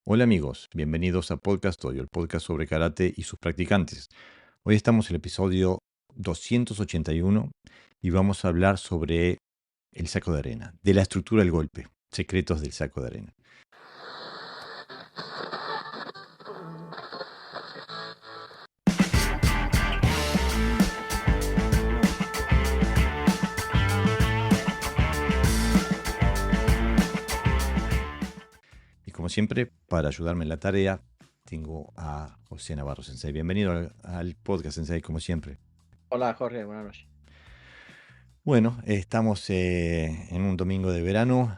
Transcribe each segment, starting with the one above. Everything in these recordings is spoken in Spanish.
Hola amigos, bienvenidos a Podcast Audio, el podcast sobre karate y sus practicantes. Hoy estamos en el episodio 281 y vamos a hablar sobre el saco de arena, de la estructura del golpe, secretos del saco de arena. Y como siempre, para ayudarme en la tarea, tengo a José Navarro Sensei. Bienvenido al podcast Sensei, como siempre. Hola Jorge, buenas noches. Bueno, estamos en un domingo de verano,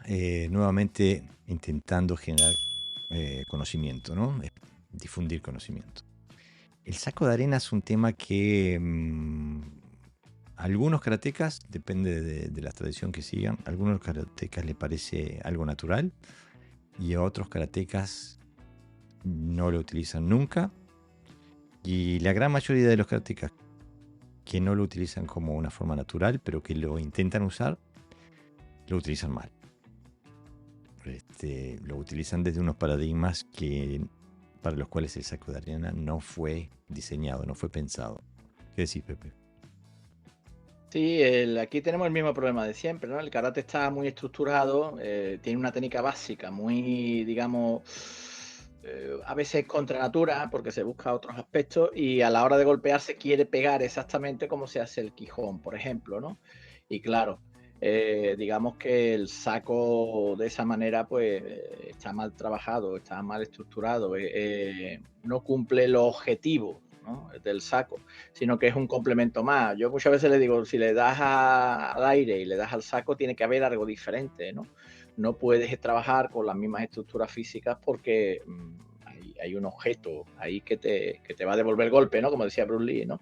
nuevamente intentando generar conocimiento, ¿no? Difundir conocimiento. El saco de arena es un tema que a algunos karatecas, depende de la tradición que sigan, a algunos karatecas le parece algo natural y a otros karatecas no lo utilizan nunca. Y la gran mayoría de los karatecas que no lo utilizan como una forma natural, pero que lo intentan usar, lo utilizan mal. Lo utilizan desde unos paradigmas para los cuales el saco de arena no fue diseñado, no fue pensado. ¿Qué decís, Pepe? Sí, aquí tenemos el mismo problema de siempre, ¿no? El karate está muy estructurado, tiene una técnica básica, muy, digamos, a veces contra natura, porque se busca otros aspectos, y a la hora de golpear se quiere pegar exactamente como se hace el Quijón, por ejemplo, ¿no? Y claro, digamos que el saco de esa manera, pues, está mal trabajado, está mal estructurado, no cumple los objetivos, ¿no? Del saco, sino que es un complemento más. Yo muchas veces le digo, si le das al aire y le das al saco, tiene que haber algo diferente, ¿no? No puedes trabajar con las mismas estructuras físicas porque hay un objeto ahí que te va a devolver el golpe, ¿no? Como decía Bruce Lee, ¿no?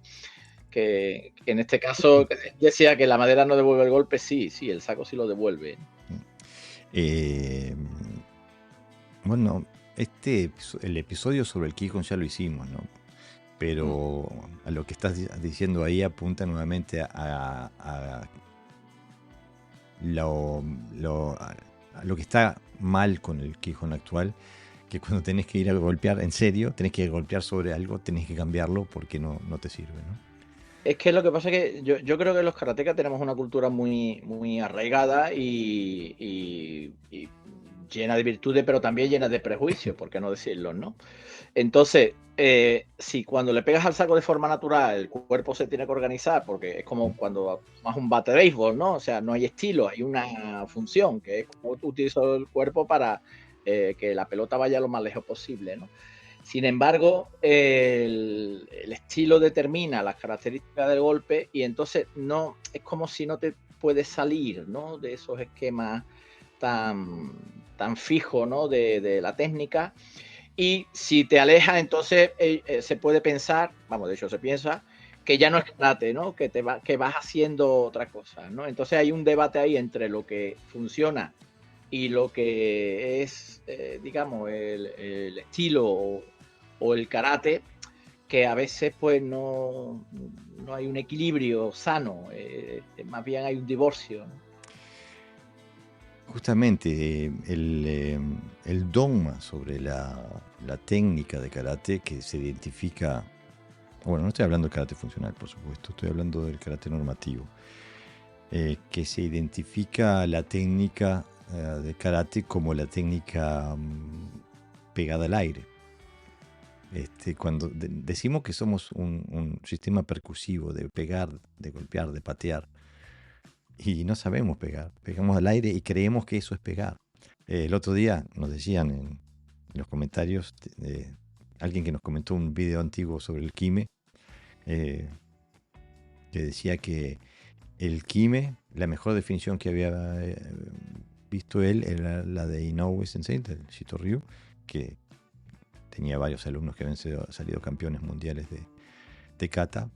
Que en este caso decía que la madera no devuelve el golpe, sí, el saco sí lo devuelve. Eh, bueno, el episodio sobre el Kihon ya lo hicimos, ¿no? Mm. Pero a lo que estás diciendo ahí apunta nuevamente a lo que está mal con el Kihon actual, que cuando tenés que ir a golpear en serio, tenés que golpear sobre algo, tenés que cambiarlo porque no te sirve, ¿no? Es que lo que pasa es que yo creo que los karatecas tenemos una cultura muy, muy arraigada y llena de virtudes, pero también llena de prejuicios, por qué no decirlo, ¿no? Entonces, si cuando le pegas al saco de forma natural, el cuerpo se tiene que organizar, porque es como cuando tomas un bate de béisbol, ¿no? O sea, no hay estilo, hay una función, que es como utilizo el cuerpo para que la pelota vaya lo más lejos posible, ¿no? Sin embargo, el estilo determina las características del golpe y entonces no es como si no te puedes salir, ¿no? De esos esquemas tan fijos, ¿no? De la técnica. Y si te alejas, entonces se puede pensar, vamos, de hecho se piensa, que ya no es karate, ¿no? Que vas haciendo otra cosa, ¿no? Entonces hay un debate ahí entre lo que funciona y lo que es, digamos, el estilo o el karate, que a veces pues no hay un equilibrio sano, más bien hay un divorcio, ¿no? Justamente el dogma sobre la técnica de karate que se identifica, bueno, no estoy hablando del karate funcional, por supuesto, estoy hablando del karate normativo, que se identifica la técnica de karate como la técnica pegada al aire. Cuando decimos que somos un sistema percusivo de pegar, de golpear, de patear, y no sabemos pegar, pegamos al aire y creemos que eso es pegar. El otro día nos decían en los comentarios, alguien que nos comentó un video antiguo sobre el Kime, eh, que decía que el Kime, la mejor definición que había visto él era la de Inoue Sensei, del Shito Ryu, que tenía varios alumnos que habían salido campeones mundiales de kata,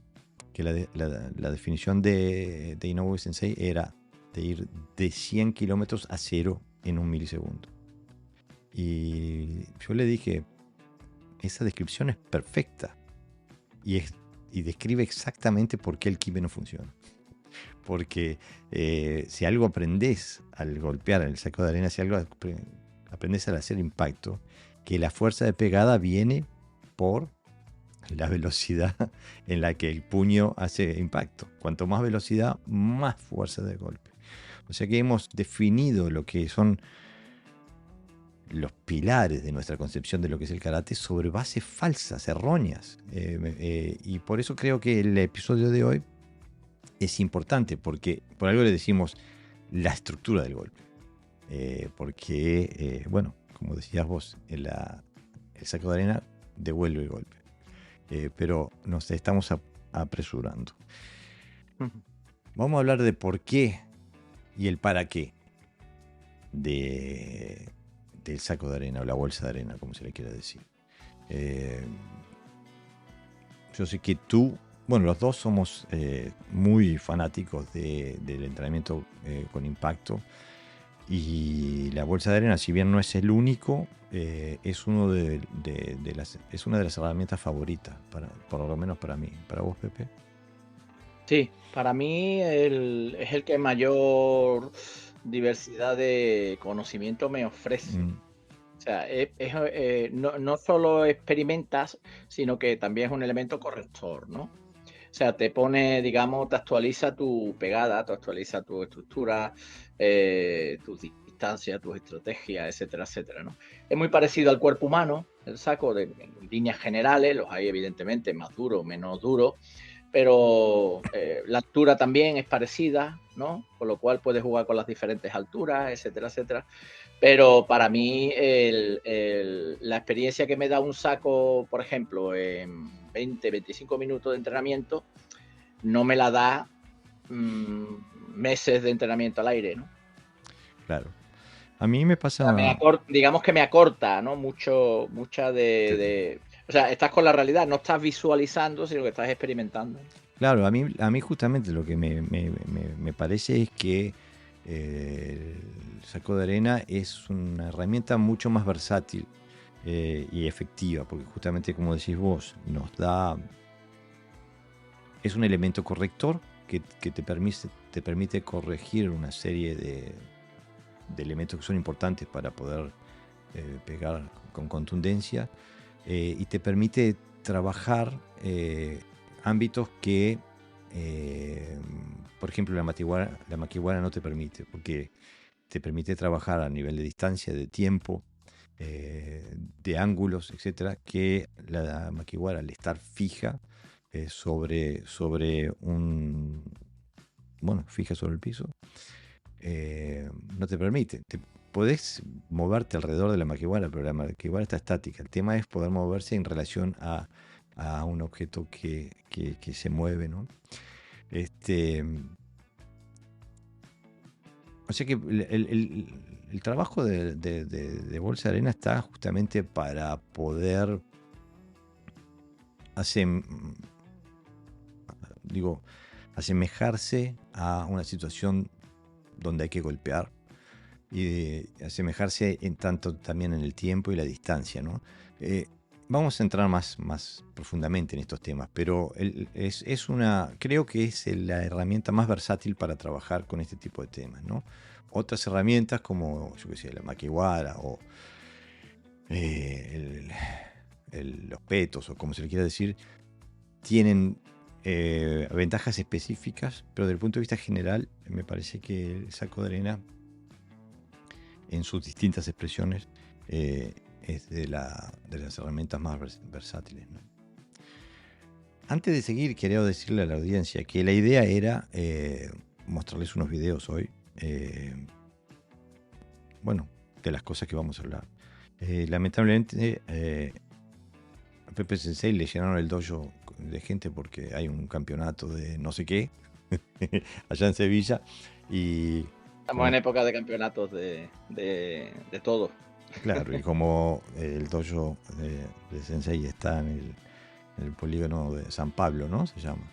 que la definición de Inoue Sensei era de ir de 100 kilómetros a 0 en un milisegundo. Y yo le dije, esa descripción es perfecta y describe exactamente por qué el Kime no funciona. Porque si algo aprendes al golpear en el saco de arena, si algo aprendes al hacer impacto, que la fuerza de pegada viene por la velocidad en la que el puño hace impacto. Cuanto más velocidad, más fuerza de golpe. O sea que hemos definido lo que son los pilares de nuestra concepción de lo que es el karate sobre bases falsas, erróneas. Y por eso creo que el episodio de hoy es importante, porque por algo le decimos la estructura del golpe. Porque, bueno, como decías vos, el saco de arena devuelve el golpe. Pero nos estamos apresurando. Vamos a hablar de por qué y el para qué del saco de arena o la bolsa de arena, como se le quiera decir. Yo sé que tú, bueno, los dos somos muy fanáticos del entrenamiento con impacto, y la bolsa de arena, si bien no es el único, es una de las herramientas favoritas, por lo menos para mí. ¿Para vos, Pepe? Sí, para mí es el que mayor diversidad de conocimiento me ofrece. O sea, no solo experimentas, sino que también es un elemento corrector, ¿no? O sea, te pone, digamos, te actualiza tu pegada, te actualiza tu estructura, tus distancias, tus estrategias, etcétera, etcétera, ¿no? Es muy parecido al cuerpo humano, el saco, en líneas generales, los hay evidentemente más duros, menos duros, pero la altura también es parecida, ¿no? Con lo cual puedes jugar con las diferentes alturas, etcétera, etcétera. Pero para mí la experiencia que me da un saco, por ejemplo, en 20, 25 minutos de entrenamiento, no me la da meses de entrenamiento al aire, ¿no? Claro. A mí me O sea, pasa... digamos que me acorta, ¿no? Mucha de... O sea, estás con la realidad, no estás visualizando, sino que estás experimentando. Claro, a mí justamente lo que me parece es que el saco de arena es una herramienta mucho más versátil y efectiva, porque justamente como decís vos, es un elemento corrector que te permite corregir una serie de elementos que son importantes para poder pegar con contundencia, y te permite trabajar ámbitos que, por ejemplo, la makiwara no te permite, porque te permite trabajar a nivel de distancia, de tiempo, de ángulos, etcétera, que la makiwara, al estar fija sobre fija sobre el piso, no te permite. Podés moverte alrededor de la makiwara, pero la makiwara está estática. El tema es poder moverse en relación a un objeto que se mueve, ¿no? O sea que el trabajo de bolsa de arena está justamente para poder asemejarse a una situación donde hay que golpear, y asemejarse en tanto también en el tiempo y la distancia, ¿no? Vamos a entrar más profundamente en estos temas, pero creo que es la herramienta más versátil para trabajar con este tipo de temas, ¿no? Otras herramientas como, yo qué sé, la makiwara o los petos, o como se le quiera decir, tienen ventajas específicas, pero desde el punto de vista general me parece que el saco de arena, en sus distintas expresiones, es de las herramientas más versátiles, ¿no? Antes de seguir, quería decirle a la audiencia que la idea era mostrarles unos videos hoy, de las cosas que vamos a hablar. Lamentablemente, a Pepe Sensei le llenaron el dojo de gente porque hay un campeonato de no sé qué allá en Sevilla, y Estamos en época de campeonatos de todo. claro, y como el dojo de Sensei está en el polígono de San Pablo, ¿no? Se llama.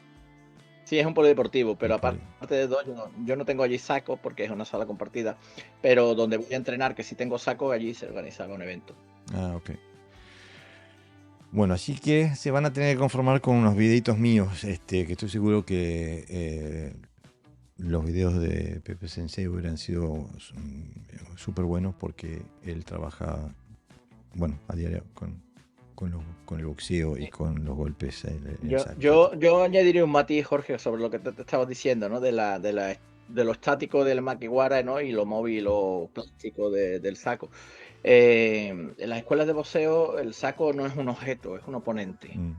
Sí, es un polideportivo, pero aparte de dos, yo no tengo allí sacos porque es una sala compartida, pero donde voy a entrenar, que si tengo sacos, allí se organizaba un evento. Ah, ok. Bueno, así que se van a tener que conformar con unos videitos míos, que estoy seguro que los videos de Pepe Sensei hubieran sido súper buenos, porque él trabaja bueno, a diario con el boxeo y con los golpes en el Yo, saco. yo, yo añadiría un matiz, Jorge, sobre lo que te estabas diciendo, ¿no? De lo estático del makiwara, ¿no? Y lo móvil o plástico del saco. En las escuelas de boxeo, el saco no es un objeto, es un oponente. Mm,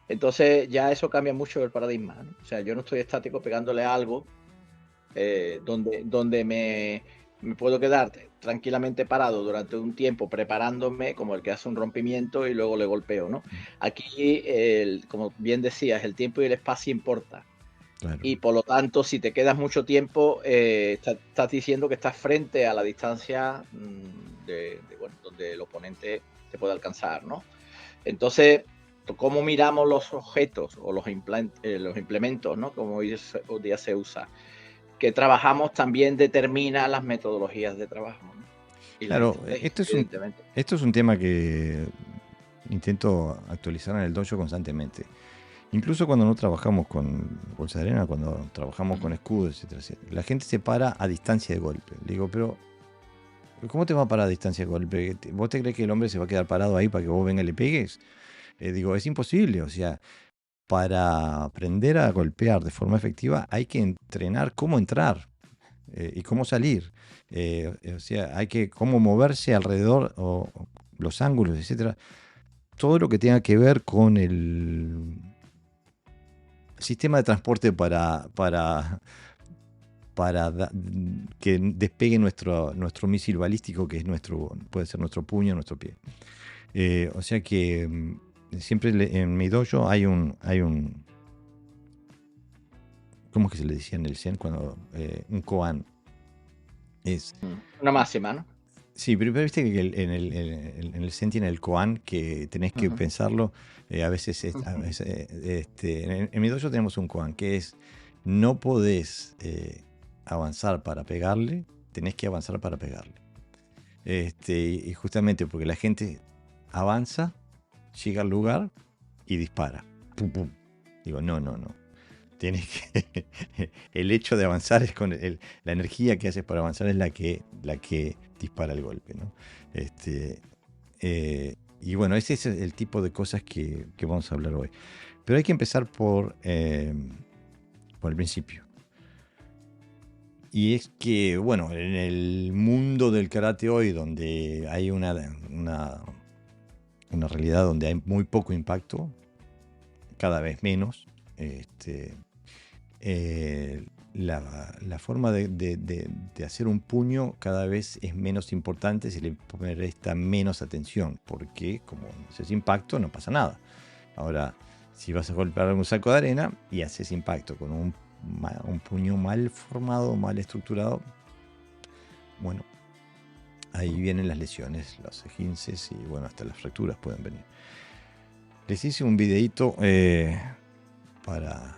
Entonces ya eso cambia mucho el paradigma, ¿no? O sea, yo no estoy estático pegándole algo donde me puedo quedar tranquilamente parado durante un tiempo preparándome como el que hace un rompimiento y luego le golpeo, ¿no? mm, Aquí, como bien decías, el tiempo y el espacio importa. claro. Y por lo tanto, si te quedas mucho tiempo, estás diciendo que estás frente a la distancia bueno, donde el oponente te puede alcanzar, ¿no? Entonces, cómo miramos los objetos o los implementos, ¿no? Como hoy día se usa, que trabajamos también determina las metodologías de trabajo, ¿no? Y las Claro, estrategias, evidentemente. esto es un tema que intento actualizar en el dojo constantemente. Incluso cuando no trabajamos con bolsa de arena, cuando trabajamos con escudos, etcétera, etcétera, la gente se para a distancia de golpe. Le digo, pero ¿cómo te va a parar a distancia de golpe? ¿Vos te crees que el hombre se va a quedar parado ahí para que vos venga y le pegues? Digo, es imposible. O sea, para aprender a golpear de forma efectiva hay que entrenar cómo entrar y cómo salir. O sea, hay que cómo moverse alrededor o los ángulos, etcétera. Todo lo que tenga que ver con el sistema de transporte para que despegue nuestro misil balístico, que es puede ser nuestro puño, nuestro pie. O sea que siempre en mi dojo hay un, ¿cómo es que se le decía en el Zen? Cuando un koan. Es, Una máxima, ¿no? sí, pero viste que en el Zen tiene el koan que tenés que Ujú. pensarlo. A veces, en mi dojo tenemos un koan que es: no podés avanzar para pegarle, tenés que avanzar para pegarle. Y justamente porque la gente avanza, llega al lugar y dispara. Pum, pum. Digo, no, no, no. Tienes que. El hecho de avanzar es la energía que haces para avanzar es la que dispara el golpe, ¿no? Y bueno, ese es el tipo de cosas que vamos a hablar hoy. Pero hay que empezar por el principio. Y es que, bueno, en el mundo del karate hoy, donde hay una realidad donde hay muy poco impacto, cada vez menos, la forma de hacer un puño cada vez es menos importante, se le presta menos atención, porque como haces impacto no pasa nada. Ahora, si vas a golpear un saco de arena y haces impacto con un puño mal formado, mal estructurado, bueno, ahí vienen las lesiones, los esguinces y bueno, hasta las fracturas pueden venir. Les hice un videito para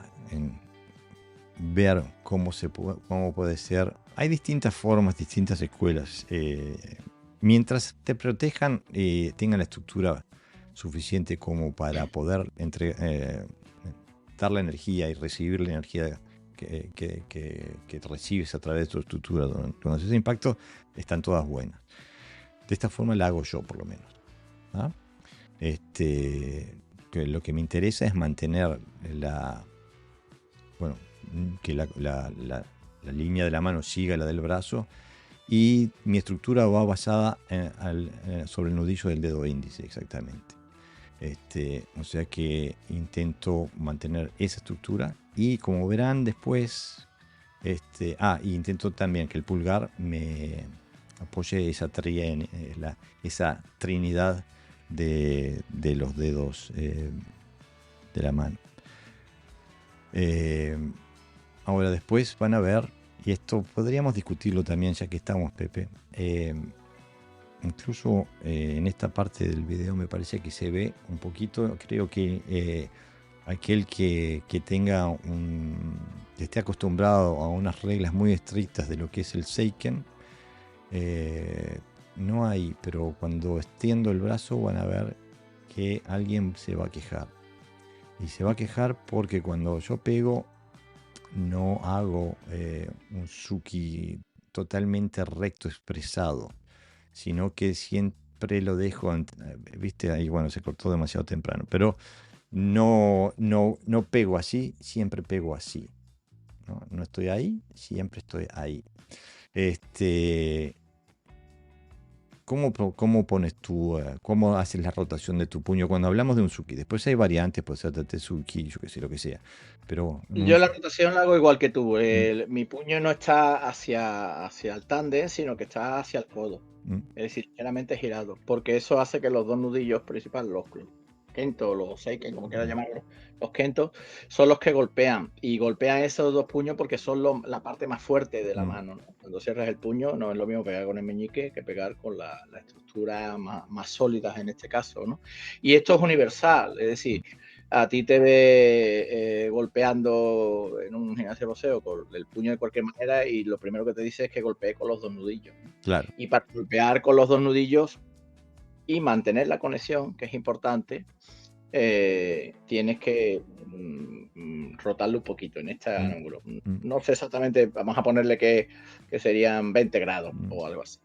ver cómo puede ser. Hay distintas formas, distintas escuelas. Mientras te protejan y tengan la estructura suficiente como para poder dar la energía y recibir la energía que recibes a través de tu estructura cuando haces impacto, están todas buenas. De esta forma la hago yo, por lo menos. ¿Ah? Que lo que me interesa es mantener que la línea de la mano siga la del brazo, y mi estructura va basada sobre el nudillo del dedo índice, exactamente. O sea que intento mantener esa estructura, y como verán después, y intento también que el pulgar me apoye esa trinidad de los dedos de la mano. Ahora después van a ver, y esto podríamos discutirlo también ya que estamos, Pepe. Incluso en esta parte del video me parece que se ve un poquito. Creo que aquel que esté acostumbrado a unas reglas muy estrictas de lo que es el Seiken, no hay, pero cuando extiendo el brazo van a ver que alguien se va a quejar. Y se va a quejar porque cuando yo pego no hago un Suki totalmente recto expresado, sino que siempre lo dejo, viste, ahí bueno, se cortó demasiado temprano, pero no pego así, siempre pego así. No estoy ahí, siempre estoy ahí. Este, ¿cómo pones cómo haces la rotación de tu puño cuando hablamos de un Suki? Después hay variantes, puede ser Tatsuki, yo qué sé, lo que sea. Pero Yo la rotación la hago igual que tú. Mi puño no está hacia el tándem, sino que está hacia el codo. Es decir, ligeramente girado. Porque eso hace que los dos nudillos principales, los kentos, los seiken, como quieras llamarlos, los kentos, son los que golpean. Y golpean esos dos puños porque son la parte más fuerte de la mano, ¿no? Cuando cierras el puño, no es lo mismo pegar con el meñique que pegar con la estructura más sólida en este caso, ¿no? Y esto es universal, es decir, a ti te ve golpeando en un gimnasio de boxeo con el puño de cualquier manera y lo primero que te dice es que golpee con los dos nudillos, ¿no? claro. Y para golpear con los dos nudillos y mantener la conexión, que es importante, tienes que rotarlo un poquito en este ángulo. No sé exactamente, vamos a ponerle que serían 20 grados o algo así.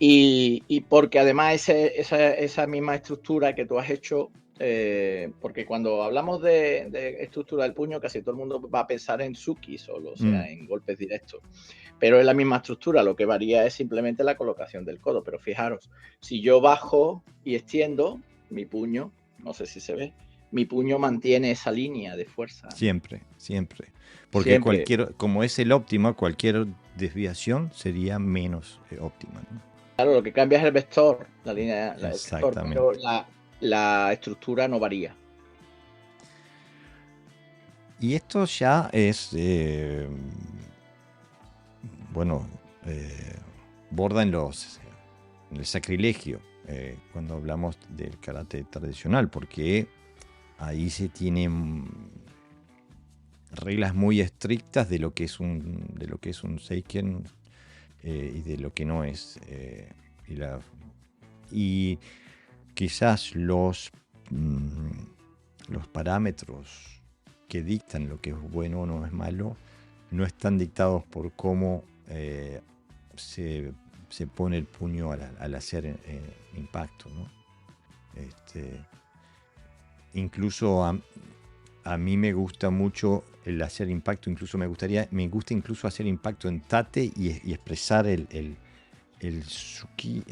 Y porque además esa misma estructura que tú has hecho, porque cuando hablamos de estructura del puño, casi todo el mundo va a pensar en Suki solo, o sea, en golpes directos. Pero es la misma estructura, lo que varía es simplemente la colocación del codo. Pero fijaros, si yo bajo y extiendo mi puño, no sé si se ve, mi puño mantiene esa línea de fuerza. Siempre. Porque siempre. como es el óptimo, cualquier desviación sería menos óptima, ¿no? Claro, lo que cambia es el vector, la línea, el vector, Exactamente. pero la estructura no varía. Y esto ya es, borda en el sacrilegio cuando hablamos del karate tradicional, porque ahí se tienen reglas muy estrictas de lo que es un seiken y de lo que no es. Y quizás los parámetros que dictan lo que es bueno o no es malo no están dictados por cómo se pone el puño al hacer impacto, ¿no? Incluso a mí me gusta mucho el hacer impacto, incluso me gusta incluso hacer impacto en tate y expresar el Suki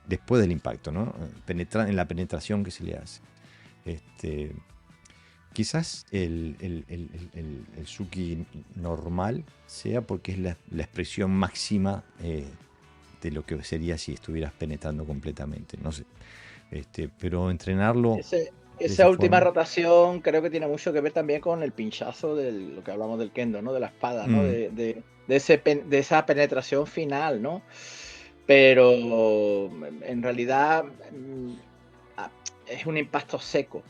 después del impacto, ¿no? En la penetración que se le hace. Quizás el Suki normal sea porque es la expresión máxima de lo que sería si estuvieras penetrando completamente, no sé. Pero entrenarlo. Esa última rotación creo que tiene mucho que ver también con el pinchazo de lo que hablamos del kendo, ¿no? De la espada, ¿no? De esa penetración final, ¿no? Pero en realidad es un impacto seco.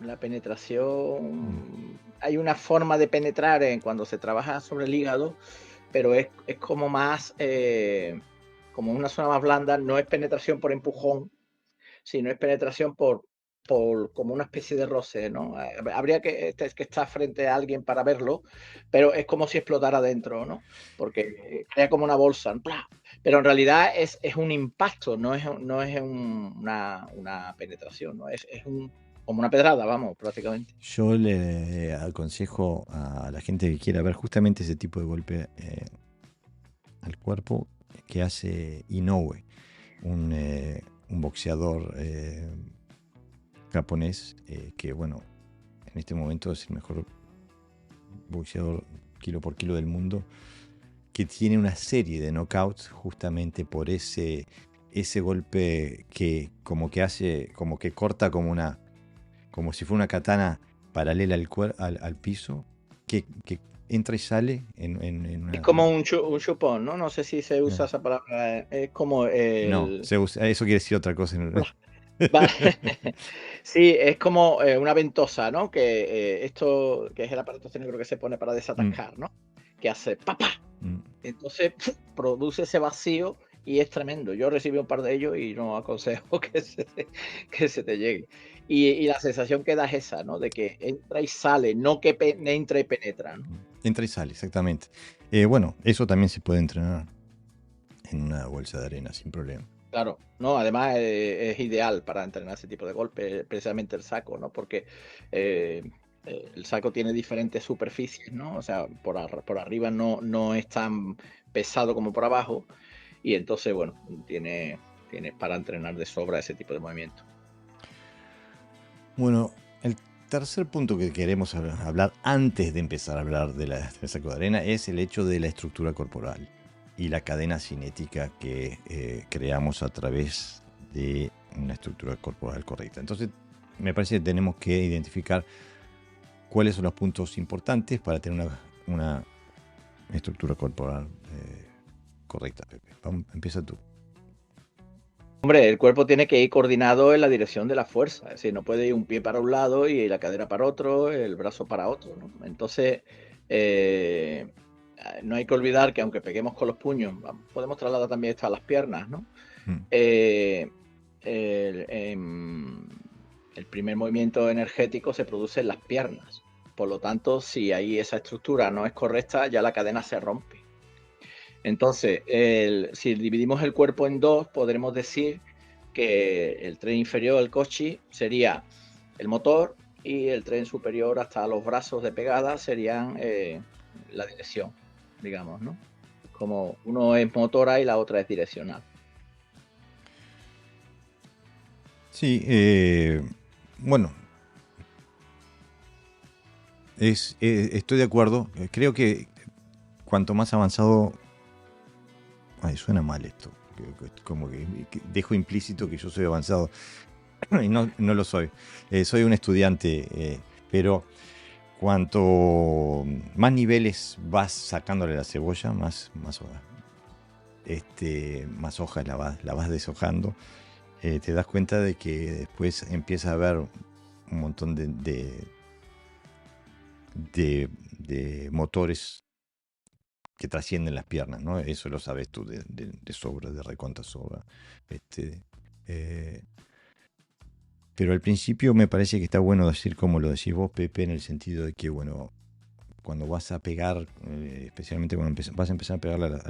La penetración, hay una forma de penetrar cuando se trabaja sobre el hígado, pero es como más, como una zona más blanda, no es penetración por empujón, sino es penetración por como una especie de roce, ¿no? Habría que estar frente a alguien para verlo, pero es como si explotara dentro, ¿no? Porque crea como una bolsa, ¡plá! Pero en realidad es un impacto, no es una penetración, ¿no? Es como una pedrada, vamos, prácticamente. Yo le aconsejo a la gente que quiera ver justamente ese tipo de golpe al cuerpo que hace Inoue, un boxeador japonés que, bueno, en este momento es el mejor boxeador kilo por kilo del mundo, que tiene una serie de knockouts justamente por ese golpe que como que corta como si fuera una katana paralela al piso, que entra y sale en una... Es como un chupón, ¿no? No sé si se usa esa palabra. Es como No, eso quiere decir otra cosa. Vale. Sí, es como una ventosa, ¿no? Que esto, que es el aparato técnico que se pone para desatascar, ¿no? Que hace ¡papá! Entonces produce ese vacío y es tremendo. Yo recibí un par de ellos y no aconsejo que se te llegue. Y la sensación que da es esa, ¿no? De que entra y sale, no que entra y penetra, ¿no? Entra y sale, exactamente. Bueno, eso también se puede entrenar. en una bolsa de arena sin problema. Claro, no, además es ideal para entrenar ese tipo de golpes, precisamente el saco, ¿no? Porque eh, el saco tiene diferentes superficies, ¿no? O sea, por arriba no es tan pesado como por abajo, y entonces, bueno, tiene para entrenar de sobra ese tipo de movimiento. Bueno, el tercer punto que queremos hablar antes de empezar a hablar del saco de arena es el hecho de la estructura corporal y la cadena cinética que creamos a través de una estructura corporal correcta. Entonces, me parece que tenemos que identificar cuáles son los puntos importantes para tener una estructura corporal correcta, Pepe. Empieza tú. Hombre, el cuerpo tiene que ir coordinado en la dirección de la fuerza, es decir, no puede ir un pie para un lado y la cadera para otro, el brazo para otro, ¿no? Entonces, no hay que olvidar que aunque peguemos con los puños, podemos trasladar también esto a las piernas, ¿no? El primer movimiento energético se produce en las piernas. Por lo tanto, si ahí esa estructura no es correcta, ya la cadena se rompe. Entonces, si dividimos el cuerpo en dos, podremos decir que el tren inferior, el coxis, sería el motor, y el tren superior hasta los brazos de pegada serían la dirección, digamos, ¿no? Como uno es motora y la otra es direccional. Sí, bueno, estoy de acuerdo. Creo que cuanto más avanzado... Ay, suena mal esto. Como que dejo implícito que yo soy avanzado. Y no lo soy. Soy un estudiante, pero cuanto más niveles vas sacándole la cebolla, más hojas la vas deshojando, te das cuenta de que después empieza a haber un montón de motores que trascienden las piernas, ¿no? Eso lo sabes tú de sobra, de recontra sobra. Pero al principio me parece que está bueno decir como lo decís vos, Pepe, en el sentido de que, bueno, cuando vas a pegar, especialmente cuando vas a empezar a pegarle a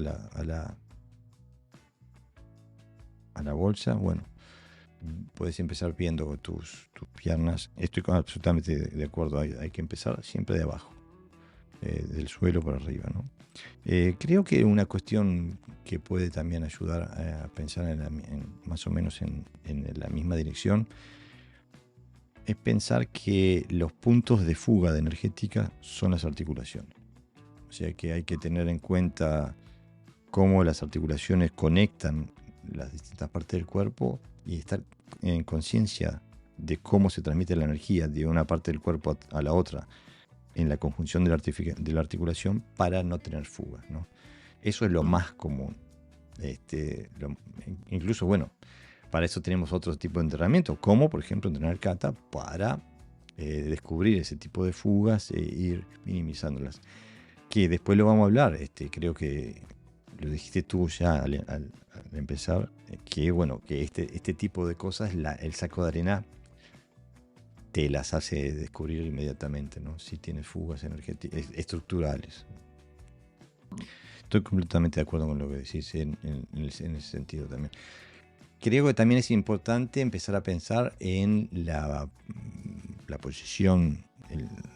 la bolsa, bueno, puedes empezar viendo tus piernas. Estoy absolutamente de acuerdo, hay que empezar siempre de abajo, del suelo para arriba, ¿no? Creo que una cuestión que puede también ayudar a pensar más o menos en la misma dirección es pensar que los puntos de fuga de energética son las articulaciones. O sea que hay que tener en cuenta cómo las articulaciones conectan las distintas partes del cuerpo y estar en conciencia de cómo se transmite la energía de una parte del cuerpo a la otra en la conjunción de la articulación para no tener fugas, ¿no? Eso es lo más común. Incluso, bueno, para eso tenemos otro tipo de entrenamiento, como por ejemplo entrenar kata para descubrir ese tipo de fugas e ir minimizándolas. Que después lo vamos a hablar, creo que lo dijiste tú ya al empezar, que bueno, que este tipo de cosas, el saco de arena te las hace descubrir inmediatamente, ¿no? Si tienes fugas energéticas, estructurales. Estoy completamente de acuerdo con lo que decís en ese sentido también. Creo que también es importante empezar a pensar en la posición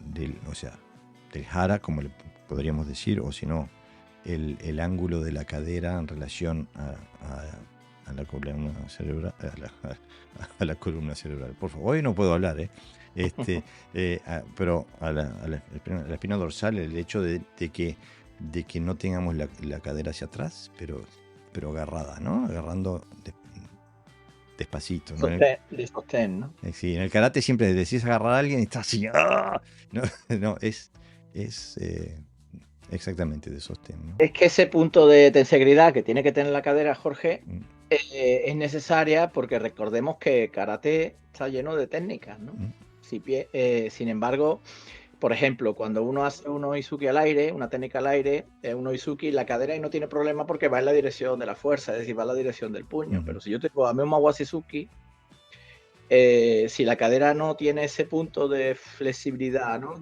del jara, como le podríamos decir, o si no, el ángulo de la cadera en relación a la columna cerebral. A la columna cerebral. Por favor, hoy no puedo hablar, pero a la espina dorsal, el hecho de que no tengamos la cadera hacia atrás, pero agarrada, ¿no? Agarrando despacito, ¿no? De sostén, ¿no? Sí, en el karate siempre decís agarrar a alguien y estás así. ¡Ah! No, es exactamente de sostén, ¿no? Es que ese punto de tensegridad que tiene que tener la cadera, Jorge, es necesaria porque recordemos que karate está lleno de técnicas, ¿no? Sin embargo, por ejemplo, cuando uno hace un oizuki al aire, una técnica al aire, un oizuki, la cadera no tiene problema porque va en la dirección de la fuerza, es decir, va en la dirección del puño. Pero si yo tengo a un Wazizuki, si la cadera no tiene ese punto de flexibilidad, ¿no?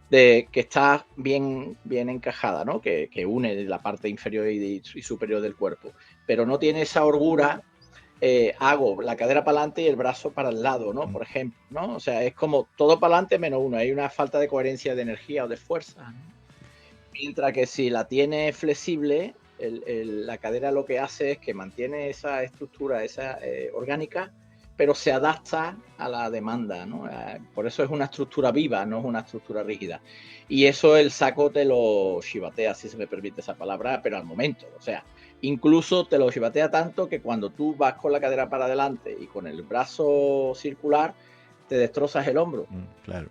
de que está bien, bien encajada, ¿no? Que une la parte inferior y superior del cuerpo, pero no tiene esa holgura. Hago la cadera para adelante y el brazo para el lado, ¿no? Por ejemplo, ¿no? O sea, es como todo para adelante menos uno. Hay una falta de coherencia de energía o de fuerza, ¿no? Mientras que si la tiene flexible, la cadera lo que hace es que mantiene esa estructura, esa orgánica, pero se adapta a la demanda, ¿no? Por eso es una estructura viva, no es una estructura rígida. Y eso el saco te lo chivatea, si se me permite esa palabra, pero al momento. O sea, incluso te lo chivatea tanto que cuando tú vas con la cadera para adelante y con el brazo circular, te destrozas el hombro Claro.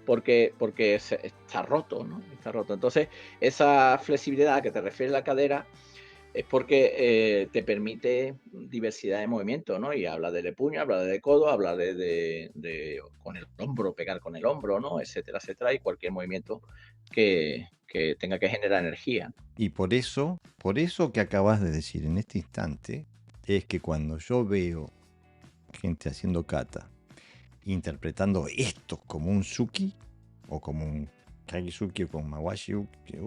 porque está roto, ¿no? Está roto. Entonces, esa flexibilidad a que te refiere la cadera es porque te permite diversidad de movimientos, ¿no? Y habla de puño, habla de codo, habla de con el hombro, pegar con el hombro, ¿no? Etcétera, etcétera, y cualquier movimiento que tenga que generar energía. Y por eso que acabas de decir en este instante, es que cuando yo veo gente haciendo kata, interpretando esto como un suki, o como un kagisuki, o como un mawashi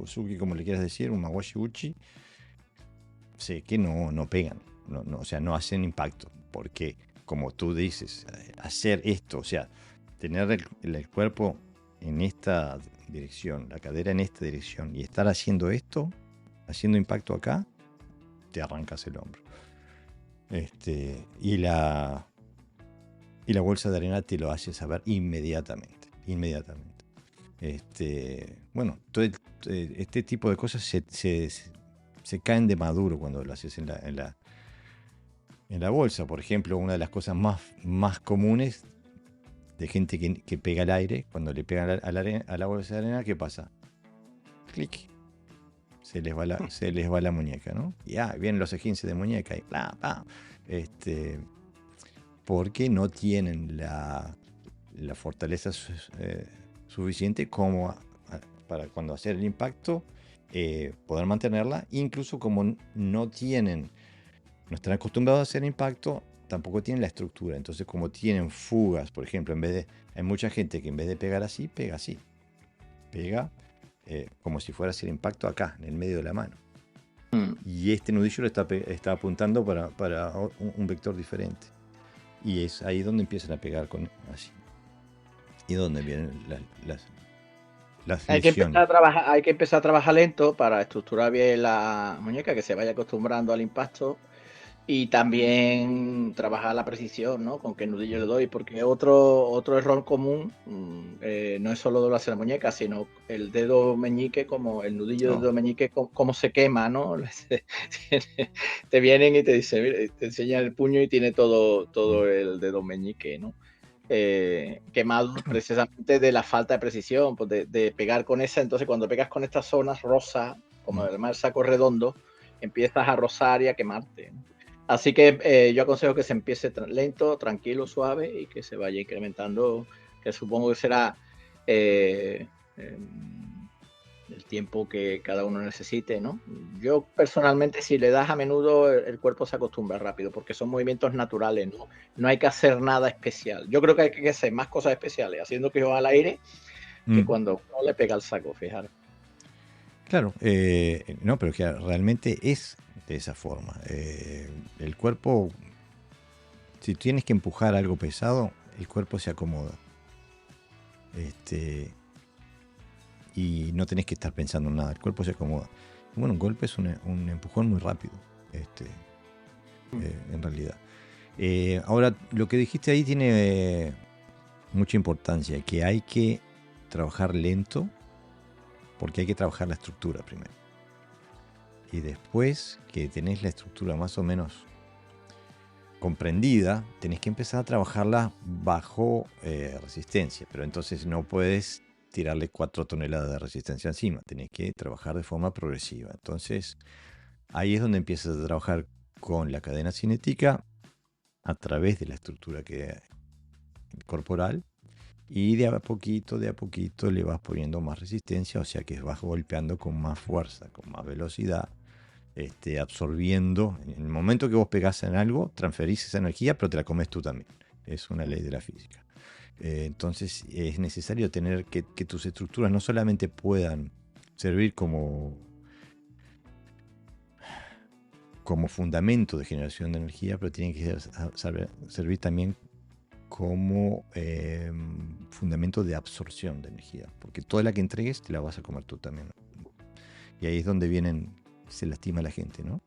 suki, como le quieras decir, un mawashi uchi, sé que no pegan, o sea, no hacen impacto, porque como tú dices, hacer esto, o sea, tener el cuerpo en esta dirección, la cadera en esta dirección, y estar haciendo esto, haciendo impacto acá, te arrancas el hombro. Y la bolsa de arena te lo hace saber inmediatamente. Bueno, todo este tipo de cosas se caen de maduro cuando lo haces en la bolsa. Por ejemplo, una de las cosas más comunes de gente que pega al aire, cuando le pegan a la bolsa de arena, ¿qué pasa? Clic. Se les va la muñeca, ¿no? Y vienen los esguinces de muñeca y bla, bla. Porque no tienen la fortaleza suficiente como para cuando hacer el impacto poder mantenerla. Incluso como no están acostumbrados a hacer impacto, tampoco tienen la estructura. Entonces, como tienen fugas, por ejemplo, hay mucha gente que en vez de pegar así, pega así. Pega como si fuera a hacer impacto acá, en el medio de la mano. Y este nudillo lo está apuntando para un vector diferente. Y es ahí donde empiezan a pegar así. Y donde vienen las lesiones. Hay que empezar a trabajar lento para estructurar bien la muñeca, que se vaya acostumbrando al impacto. Y también trabajar la precisión, ¿no? Con qué nudillo le doy, porque otro error común no es solo doblarse la muñeca, sino el dedo meñique, como el nudillo del dedo meñique, cómo se quema, ¿no? Te vienen y te dicen, mira, te enseñan el puño y tiene todo el dedo meñique, ¿no? Quemado precisamente de la falta de precisión, pues de pegar con esa. Entonces, cuando pegas con estas zonas rosas, como además el saco redondo, empiezas a rozar y a quemarte, ¿no? Así que yo aconsejo que se empiece lento, tranquilo, suave y que se vaya incrementando, que supongo que será el tiempo que cada uno necesite, ¿no? Yo personalmente, si le das a menudo, el cuerpo se acostumbra rápido, porque son movimientos naturales, ¿no? No hay que hacer nada especial. Yo creo que hay que hacer más cosas especiales haciendo que al aire que cuando uno le pega al saco, fijar. Claro, no, pero que realmente es de esa forma. El cuerpo, si tienes que empujar algo pesado, el cuerpo se acomoda. Y no tenés que estar pensando en nada, el cuerpo se acomoda. Bueno, un golpe es un empujón muy rápido, en realidad. Ahora, lo que dijiste ahí tiene mucha importancia, que hay que trabajar lento, porque hay que trabajar la estructura primero. Y después que tenés la estructura más o menos comprendida, tenés que empezar a trabajarla bajo resistencia. Pero entonces no puedes tirarle 4 toneladas de resistencia encima. Tenés que trabajar de forma progresiva. Entonces ahí es donde empiezas a trabajar con la cadena cinética a través de la estructura corporal. Y de a poquito le vas poniendo más resistencia, o sea que vas golpeando con más fuerza, con más velocidad, absorbiendo. En el momento que vos pegás en algo, transferís esa energía, pero te la comes tú también. Es una ley de la física. Entonces es necesario tener que tus estructuras no solamente puedan servir como fundamento de generación de energía, pero tienen que servir también como fundamento de absorción de energía, porque toda la que entregues te la vas a comer tú también. Y ahí es donde se lastima la gente, ¿no?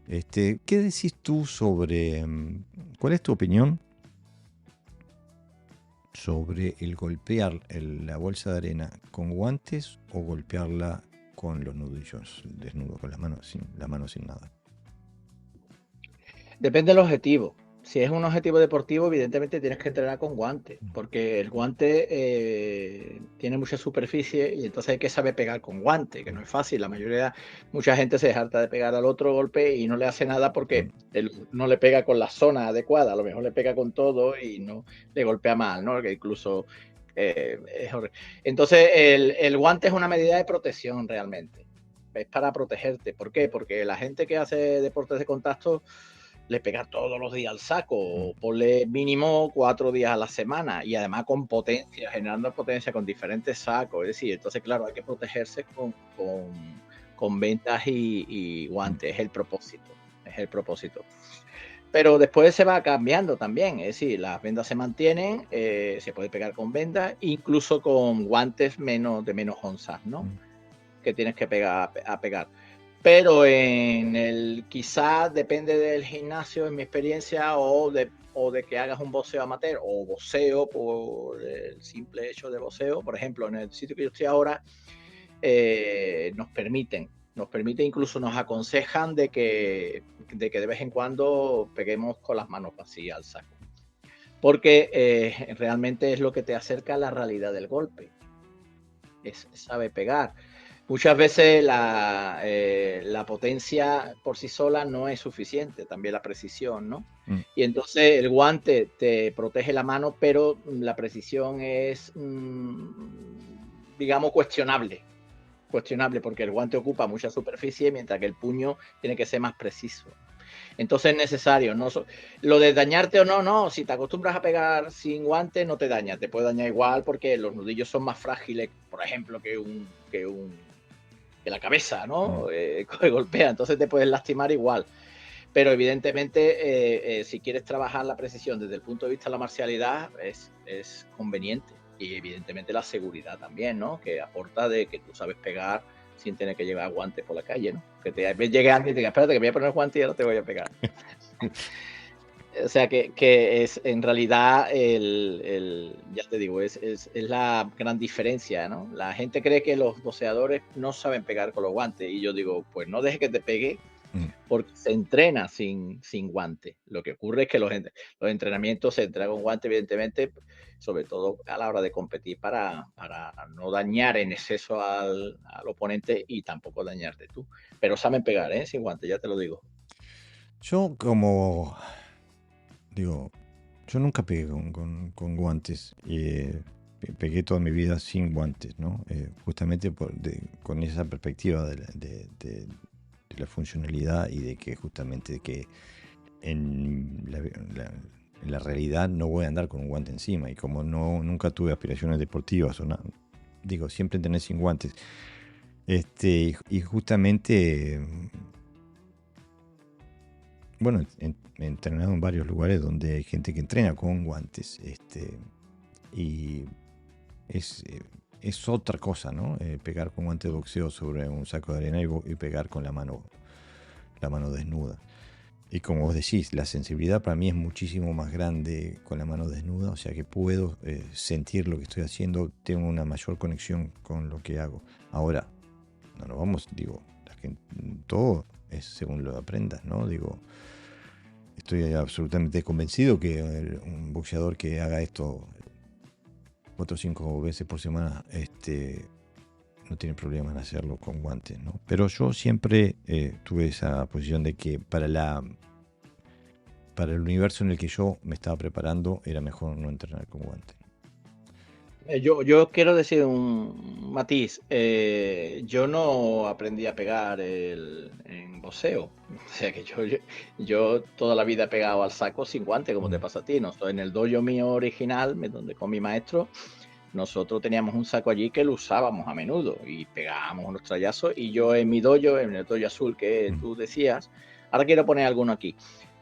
¿Qué decís tú sobre, cuál es tu opinión sobre el golpear la bolsa de arena con guantes o golpearla con los nudillos desnudos, con la mano sin nada? Depende del objetivo. Si es un objetivo deportivo, evidentemente tienes que entrenar con guantes, porque el guante tiene mucha superficie y entonces hay que saber pegar con guante, que no es fácil. Mucha gente se harta de pegar al otro golpe y no le hace nada porque no le pega con la zona adecuada, a lo mejor le pega con todo y no le golpea mal, ¿no? Que incluso es horrible. Entonces el guante es una medida de protección realmente, es para protegerte. ¿Por qué? Porque la gente que hace deportes de contacto le pega todos los días al saco, o ponle mínimo 4 días a la semana y además con potencia, generando potencia con diferentes sacos. Es decir, entonces, claro, hay que protegerse con vendas y guantes, es el propósito. Pero después se va cambiando también, es decir, las vendas se mantienen, se puede pegar con vendas, incluso con guantes de menos onzas, ¿no? Que tienes que pegar. Pero quizás depende del gimnasio, en mi experiencia, o de que hagas un boxeo amateur o boxeo por el simple hecho de boxeo. Por ejemplo, en el sitio que yo estoy ahora, nos permiten, incluso nos aconsejan de que de vez en cuando peguemos con las manos vacías al saco. Porque realmente es lo que te acerca a la realidad del golpe. Es saber pegar. Muchas veces la potencia por sí sola no es suficiente, también la precisión, ¿no? Y entonces el guante te protege la mano, pero la precisión es, digamos, cuestionable, porque el guante ocupa mucha superficie, mientras que el puño tiene que ser más preciso. Entonces es necesario, ¿no? Lo de dañarte o no, si te acostumbras a pegar sin guante no te daña, te puede dañar igual porque los nudillos son más frágiles, por ejemplo, que la cabeza, ¿no? Golpea, entonces te puedes lastimar igual. Pero evidentemente, si quieres trabajar la precisión desde el punto de vista de la marcialidad, es conveniente. Y evidentemente la seguridad también, ¿no? Que aporta de que tú sabes pegar sin tener que llevar guantes por la calle, ¿no? Que llegue alguien y te diga, espérate que me voy a poner guantes y ahora te voy a pegar. O sea que es en realidad ya te digo, es la gran diferencia, ¿no? La gente cree que los boxeadores no saben pegar con los guantes y yo digo, pues no dejes que te pegue porque se entrena sin guante. Lo que ocurre es que los entrenamientos se entrenan con guante, evidentemente, sobre todo a la hora de competir para no dañar en exceso al oponente y tampoco dañarte tú. Pero saben pegar, sin guante, ya te lo digo. Yo yo nunca pegué con guantes. Pegué toda mi vida sin guantes, ¿no? Justamente con esa perspectiva de la funcionalidad y de que justamente que en la realidad no voy a andar con un guante encima, y como nunca tuve aspiraciones deportivas o nada, siempre entrené sin guantes. Y justamente, bueno, he entrenado en varios lugares donde hay gente que entrena con guantes, y es otra cosa, ¿no? Pegar con guante de boxeo sobre un saco de arena y pegar con la mano desnuda. Y como vos decís, la sensibilidad para mí es muchísimo más grande con la mano desnuda, o sea que puedo sentir lo que estoy haciendo, tengo una mayor conexión con lo que hago. Ahora, no nos vamos, todo es según lo aprendas, ¿no? Estoy absolutamente convencido que un boxeador que haga esto 4 o 5 veces por semana, no tiene problema en hacerlo con guantes, ¿no? Pero yo siempre tuve esa posición de que para el universo en el que yo me estaba preparando era mejor no entrenar con guantes. Yo quiero decir un matiz. Yo no aprendí a pegar en boxeo. O sea que yo toda la vida he pegado al saco sin guante, como te pasa a ti. No, en el dojo mío original, donde con mi maestro, nosotros teníamos un saco allí que lo usábamos a menudo y pegábamos unos trayazos. Y yo en mi dojo, en el dojo azul que tú decías, ahora quiero poner alguno aquí.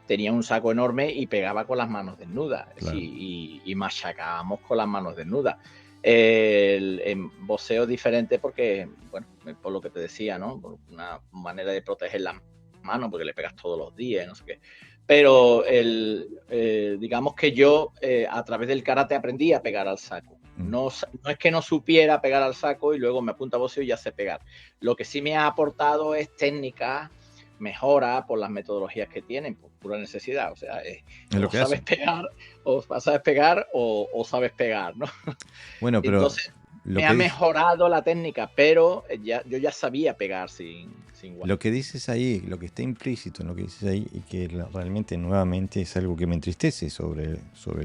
Tenía un saco enorme y pegaba con las manos desnudas. Claro. Sí, y machacábamos con las manos desnudas. En boxeo es diferente porque, bueno, por lo que te decía, ¿no? Por una manera de proteger las manos, porque le pegas todos los días, no sé qué. Pero digamos que yo a través del karate aprendí a pegar al saco. No es que no supiera pegar al saco y luego me apunta a boxeo y ya sé pegar. Lo que sí me ha aportado es técnica, mejora por las metodologías que tienen, por pura necesidad. O sea, Es lo o que sabes hacen. pegar, o sabes pegar, o sabes pegar, ¿no? Bueno, pero Entonces, lo me que ha dices, mejorado la técnica, pero yo ya sabía pegar sin guante. lo que dices ahí, lo que está implícito en lo que dices ahí, y que realmente nuevamente es algo que me entristece sobre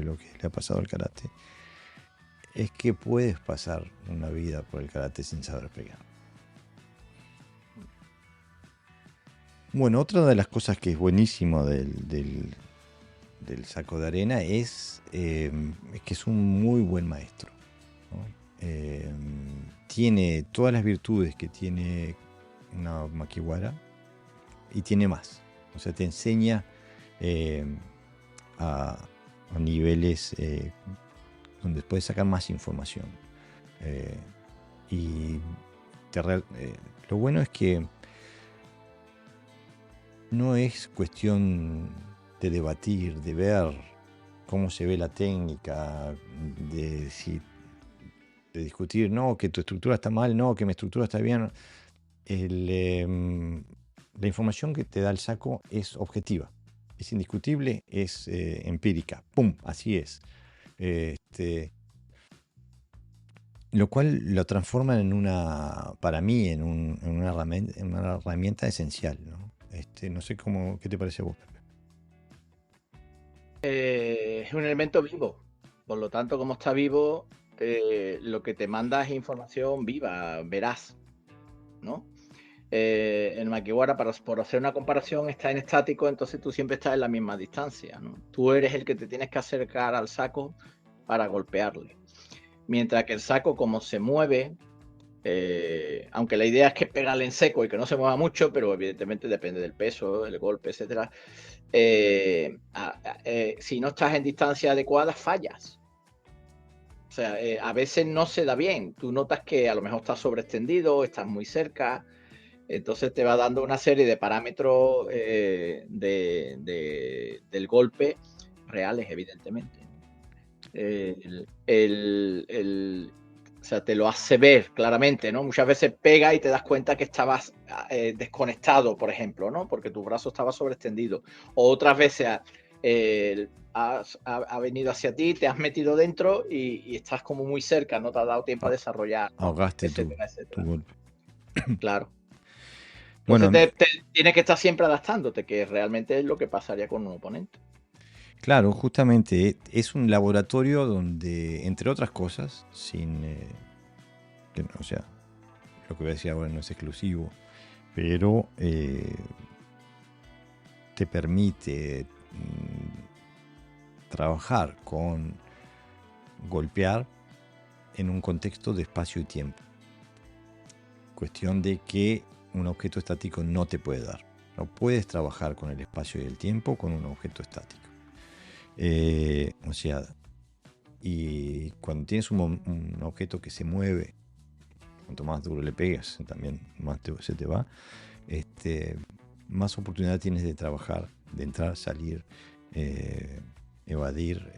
lo que le ha pasado al karate, es que puedes pasar una vida por el karate sin saber pegar. Bueno, otra de las cosas que es buenísimo del saco de arena es que es un muy buen maestro, ¿no? Tiene todas las virtudes que tiene una makiwara y tiene más. O sea, te enseña eh, a, a niveles donde puedes sacar más información. Eh, y lo bueno es que no es cuestión de debatir, de ver cómo se ve la técnica, de, de discutir, no, que tu estructura está mal, no, que mi estructura está bien. La información que te da el saco es objetiva, es indiscutible, es empírica. ¡Pum! Así es. Este, lo cual lo transforma en para mí, en una herramienta esencial, ¿no? No sé qué te parece a vos, Pepe. Es un elemento vivo. Por lo tanto, como está vivo, lo que te manda es información viva, veraz, ¿no? En Makiwara, por hacer una comparación, está en estático, entonces tú siempre estás en la misma distancia, ¿no? Tú eres el que te tienes que acercar al saco para golpearle. Mientras que el saco, como se mueve, aunque la idea es que pegarle en seco y que no se mueva mucho, pero evidentemente depende del peso, el golpe, etcétera. Si no estás en distancia adecuada, fallas. O sea, a veces no se da bien. Tú notas que a lo mejor estás sobreextendido, estás muy cerca, entonces te va dando una serie de parámetros del golpe reales, evidentemente. O sea, te lo hace ver claramente, ¿no? Muchas veces pega y te das cuenta que estabas desconectado, por ejemplo, ¿no? Porque tu brazo estaba sobreextendido. O otras veces ha venido hacia ti, te has metido dentro y estás como muy cerca, no te ha dado tiempo a Ah, desarrollar, ¿no? ahogaste Etcétera, tu etcétera. golpe. Claro. Bueno, Entonces tienes que estar siempre adaptándote, que realmente es lo que pasaría con un oponente. claro, justamente es un laboratorio donde, entre otras cosas, o sea, lo que voy a decir ahora no es exclusivo, pero te permite trabajar con golpear en un contexto de espacio y tiempo. Cuestión de que un objeto estático no te puede dar. No puedes trabajar con el espacio y el tiempo con un objeto estático. O sea, y cuando tienes un objeto que se mueve, cuanto más duro le pegas, también más se te va, más oportunidad tienes de trabajar, de entrar, salir, evadir,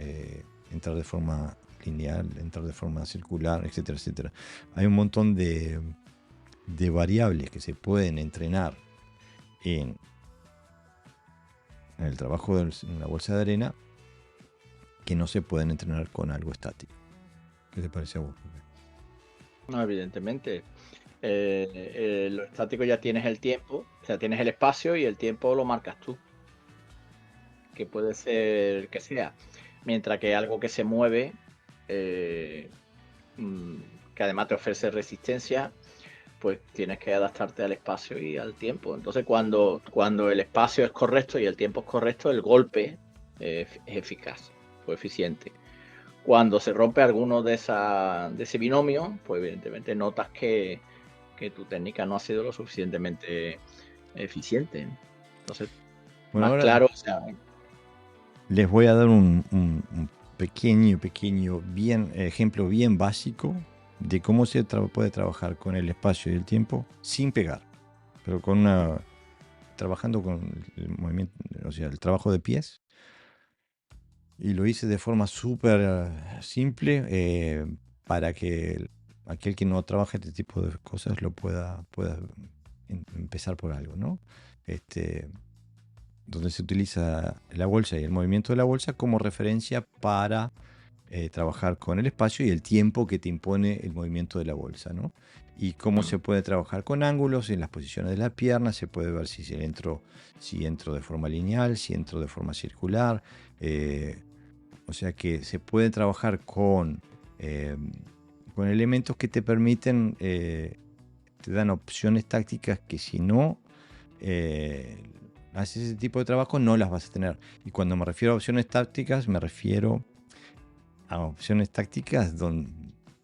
entrar de forma lineal, entrar de forma circular, etcétera, etcétera. Hay un montón de variables que se pueden entrenar en el trabajo en la bolsa de arena que no se pueden entrenar con algo estático. ¿Qué te parece a vos? No, evidentemente. Lo estático ya tienes el tiempo, o sea, tienes el espacio y el tiempo lo marcas tú, que puede ser que sea. Mientras que algo que se mueve, eh, que además te ofrece resistencia, pues tienes que adaptarte al espacio y al tiempo. Entonces, cuando el espacio es correcto y el tiempo es correcto, el golpe es eficaz o eficiente. Cuando se rompe alguno de ese binomio, pues evidentemente notas que tu técnica no ha sido lo suficientemente eficiente. Entonces, Bueno, más ahora claro, o sea, les voy a dar un pequeño, ejemplo bien básico de cómo se puede trabajar con el espacio y el tiempo sin pegar, pero trabajando con el movimiento, o sea, el trabajo de pies. Y lo hice de forma súper simple para que aquel que no trabaja este tipo de cosas lo pueda empezar por algo, ¿no? Este, donde se utiliza la bolsa y el movimiento de la bolsa como referencia para trabajar con el espacio y el tiempo que te impone el movimiento de la bolsa, ¿no? Y cómo se puede trabajar con ángulos en las posiciones de la pierna, se puede ver si entro de forma lineal, si entro de forma circular, o sea que se puede trabajar con elementos que te permiten, te dan opciones tácticas que si no haces ese tipo de trabajo no las vas a tener. Y cuando me refiero a opciones tácticas, me refiero a opciones tácticas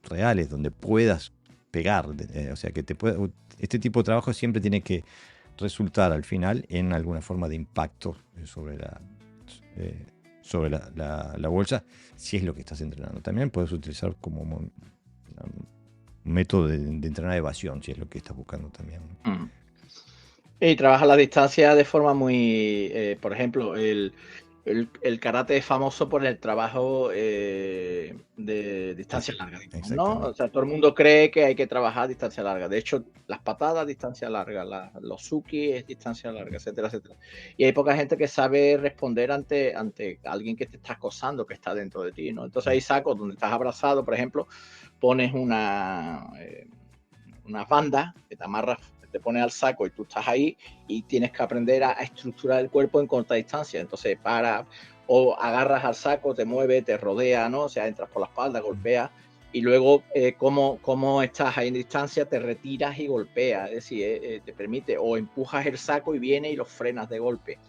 reales, donde puedas pegar. O sea que este tipo de trabajo siempre tiene que resultar al final en alguna forma de impacto eh, sobre la bolsa, si es lo que estás entrenando. También puedes utilizar como un método de entrenar evasión, si es lo que estás buscando también. Y trabaja la distancia de forma muy, por ejemplo, el karate es famoso por el trabajo de distancia larga, digamos, ¿no? O sea, todo el mundo cree que hay que trabajar a distancia larga. De hecho, las patadas, distancia larga, los suki es distancia larga, etcétera, etcétera. Y hay poca gente que sabe responder ante alguien que te está acosando, que está dentro de ti, ¿no? Entonces hay sacos donde estás abrazado, por ejemplo, pones unas bandas que te amarras, te pones al saco y tú estás ahí y tienes que aprender a estructurar el cuerpo en corta distancia. Entonces para o agarras al saco, te mueve, te rodea, ¿no? O sea, entras por la espalda, golpeas y luego como estás ahí en distancia, te retiras y golpeas. Es decir, te permite o empujas el saco y viene y los frenas de golpe.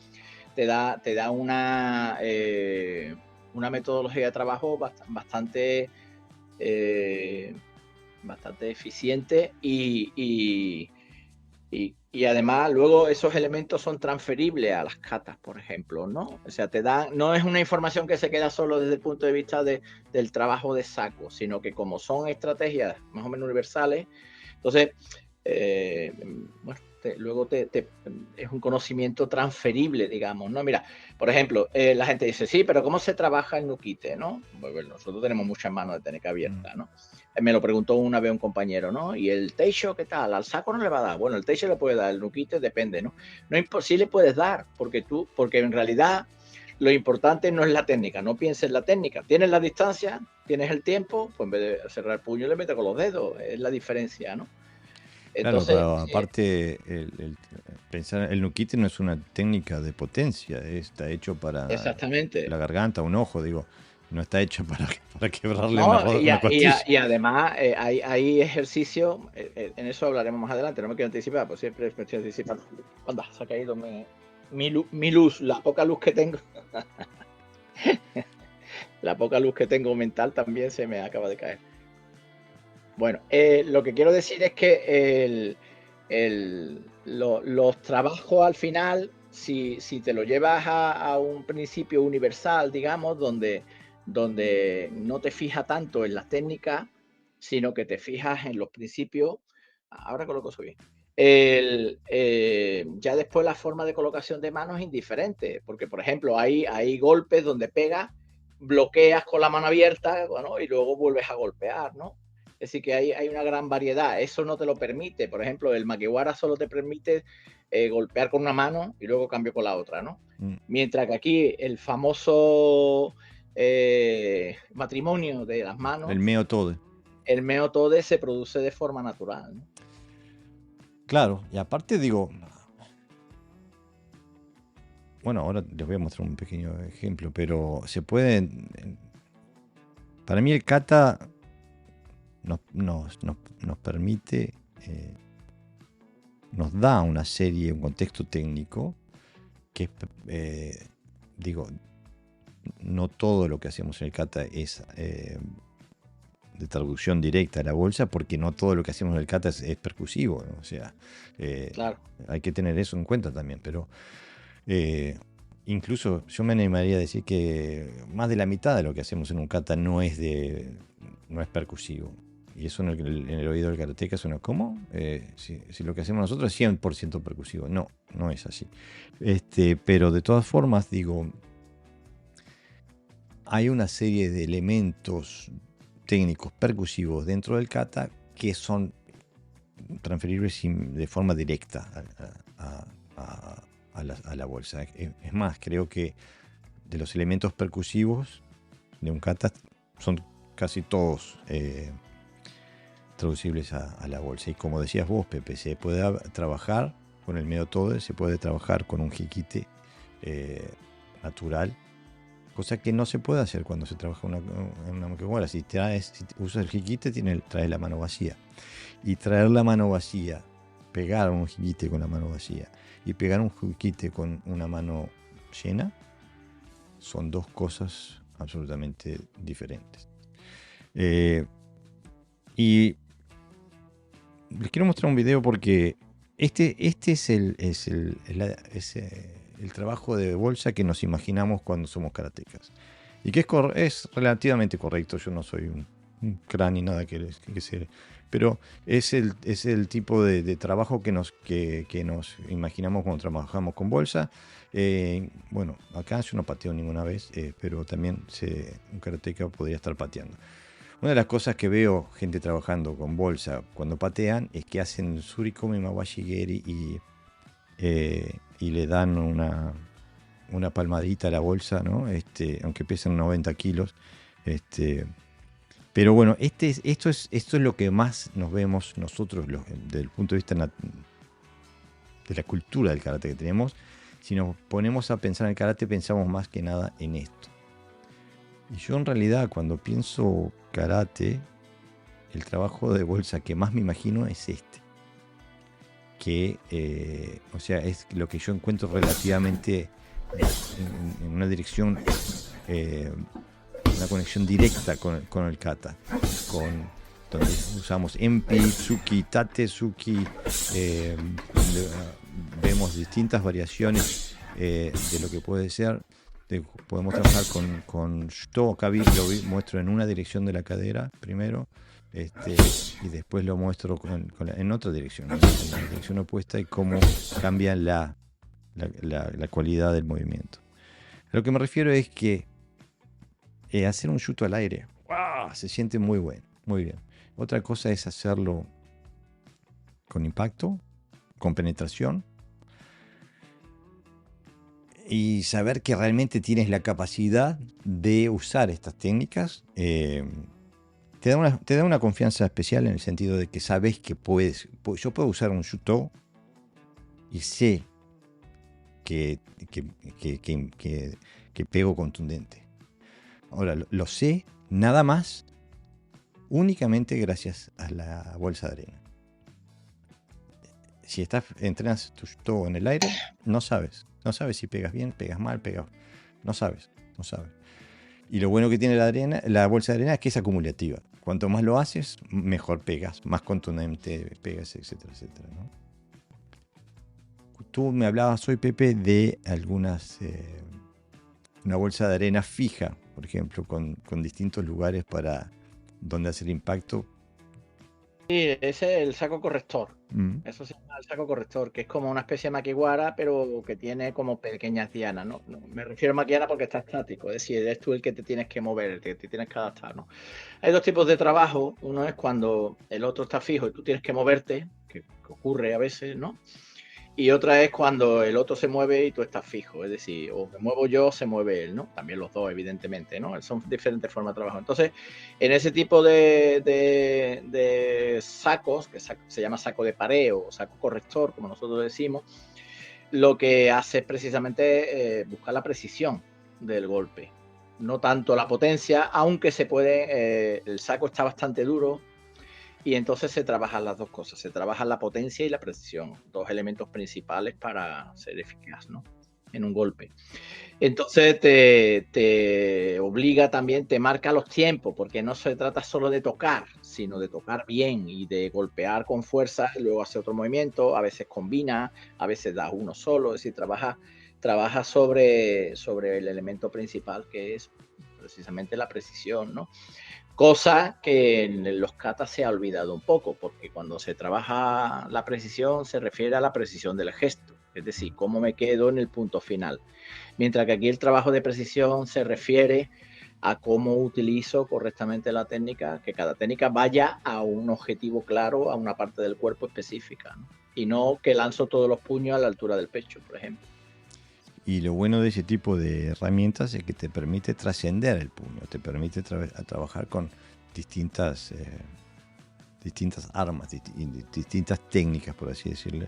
Te da una metodología de trabajo bastante bastante eficiente y además luego esos elementos son transferibles a las catas, por ejemplo, ¿no? O sea, no es una información que se queda solo desde el punto de vista del trabajo de saco, sino que como son estrategias más o menos universales, entonces, bueno, luego es un conocimiento transferible, digamos, ¿no? Mira, por ejemplo, la gente dice, sí, pero ¿cómo se trabaja el nuquite, no? Bueno, nosotros tenemos muchas manos de técnica abierta, ¿no? Me lo preguntó una vez un compañero, ¿no? ¿Y el techo qué tal? ¿Al saco no le va a dar? Bueno, el techo le puede dar, el nuquite depende, ¿no? Sí le puedes dar, porque en realidad lo importante no es la técnica, no pienses en la técnica. Tienes la distancia, tienes el tiempo, pues en vez de cerrar el puño le metes con los dedos, es la diferencia, ¿no? Claro, Entonces, pero aparte, pensar el nuquite no es una técnica de potencia, está hecho para exactamente. la garganta, un ojo, digo, no está hecho para quebrarle No, una costilla. y además hay ejercicios, en eso hablaremos más adelante, no me quiero anticipar, pues siempre me estoy anticipando. Anda, se ha caído mi luz, la poca luz que tengo. La poca luz que tengo mental también se me acaba de caer. Bueno, lo que quiero decir es que los trabajos al final, si te lo llevas a un principio universal, digamos, donde no te fijas tanto en las técnicas, sino que te fijas en los principios, ahora coloco eso bien. Ya después la forma de colocación de manos es indiferente, porque por ejemplo hay golpes donde pegas, bloqueas con la mano abierta, bueno, y luego vuelves a golpear, ¿no? Es decir, que hay una gran variedad. Eso no te lo permite. Por ejemplo, el makiwara solo te permite golpear con una mano y luego cambio con la otra, ¿no? Mientras que aquí el famoso matrimonio de las manos, El meo todo. el meo tode se produce de forma natural, ¿no? Claro, y aparte digo, bueno, ahora les voy a mostrar un pequeño ejemplo, pero se puede, para mí el kata nos permite, nos da una serie, un contexto técnico que, digo, no todo lo que hacemos en el kata es de traducción directa a la bolsa, porque no todo lo que hacemos en el kata es percusivo, ¿no? O sea, Claro. hay que tener eso en cuenta también, pero incluso yo me animaría a decir que más de la mitad de lo que hacemos en un kata no es percusivo. Y eso en el oído del karateka suena como si lo que hacemos nosotros es 100% percusivo. No, no es así. Pero de todas formas, digo, hay una serie de elementos técnicos percusivos dentro del kata que son transferibles de forma directa a la bolsa. Es más, creo que de los elementos percusivos de un kata son casi todos traducibles a la bolsa. Y como decías vos, Pepe, se puede trabajar con el medio todo, se puede trabajar con un hikite natural, cosa que no se puede hacer cuando se trabaja en una maquiguara. Si usas el hikite, traes la mano vacía. Y traer la mano vacía, pegar un hikite con la mano vacía y pegar un hikite con una mano llena, son dos cosas absolutamente diferentes. Y les quiero mostrar un video porque este es el trabajo de bolsa que nos imaginamos cuando somos karatecas. Y que es relativamente correcto. Yo no soy un crack ni nada que se... Pero es el tipo de trabajo que nos imaginamos cuando trabajamos con bolsa. Bueno, acá yo no pateo ninguna vez, pero también un karateka podría estar pateando. Una de las cosas que veo gente trabajando con bolsa cuando patean es que hacen surikomi mawashigeri y le dan una palmadita a la bolsa, ¿no? Aunque pesen 90 kilos. Pero bueno, esto es lo que más nos vemos nosotros desde el punto de vista de la cultura del karate que tenemos. Si nos ponemos a pensar en el karate, pensamos más que nada en esto. Y yo en realidad cuando pienso karate, el trabajo de bolsa que más me imagino es que o sea, es lo que yo encuentro relativamente en una dirección, una conexión directa con el kata, donde usamos enpi, tsuki, tate, tsuki, vemos distintas variaciones de lo que puede ser. Podemos trabajar con Shuto. Acá lo muestro en una dirección de la cadera primero, y después lo muestro en otra dirección, en la dirección opuesta, y cómo cambia la cualidad del movimiento. A lo que me refiero es que hacer un Shuto al aire, ¡wow!, se siente muy bueno, muy bien. Otra cosa es hacerlo con impacto, con penetración, y saber que realmente tienes la capacidad de usar estas técnicas. Te da una confianza especial en el sentido de que sabes que yo puedo usar un Shuto y sé que pego contundente. Ahora, lo sé nada más únicamente gracias a la bolsa de arena. Si entrenas tu Shuto en el aire, no sabes si pegas bien, pegas mal, no sabes. Y lo bueno que tiene la bolsa de arena es que es acumulativa. Cuanto más lo haces, mejor pegas, más contundente pegas, etcétera, etcétera, ¿no? Tú me hablabas hoy, Pepe, de una bolsa de arena fija, por ejemplo, con distintos lugares para donde hacer impacto. Sí, ese es el saco corrector. Eso se llama el saco corrector, que es como una especie de makiwara, pero que tiene como pequeñas dianas, ¿no? Me refiero a makiwara porque está estático, es decir, eres tú el que te tienes que mover, el que te tienes que adaptar, ¿no? Hay dos tipos de trabajo. Uno es cuando el otro está fijo y tú tienes que moverte, que ocurre a veces, ¿no? Y otra es cuando el otro se mueve y tú estás fijo, es decir, o me muevo yo o se mueve él, ¿no? También los dos, evidentemente, ¿no? Son diferentes formas de trabajo. Entonces, en ese tipo de sacos, que se llama saco de pareo o saco corrector, como nosotros decimos, lo que hace es precisamente buscar la precisión del golpe, no tanto la potencia, aunque se puede, el saco está bastante duro, y entonces se trabajan las dos cosas, se trabaja la potencia y la precisión, dos elementos principales para ser eficaz, ¿no? En un golpe. Entonces te obliga también, te marca los tiempos, porque no se trata solo de tocar, sino de tocar bien y de golpear con fuerza, y luego hacer otro movimiento, a veces combina, a veces das uno solo, es decir, trabaja sobre el elemento principal, que es precisamente la precisión, ¿no? Cosa que en los katas se ha olvidado un poco, porque cuando se trabaja la precisión se refiere a la precisión del gesto, es decir, cómo me quedo en el punto final. Mientras que aquí el trabajo de precisión se refiere a cómo utilizo correctamente la técnica, que cada técnica vaya a un objetivo claro, a una parte del cuerpo específica, ¿no? Y no que lanzo todos los puños a la altura del pecho, por ejemplo. Y lo bueno de ese tipo de herramientas es que te permite trascender el puño, te permite trabajar con distintas armas, distintas técnicas, por así decirlo,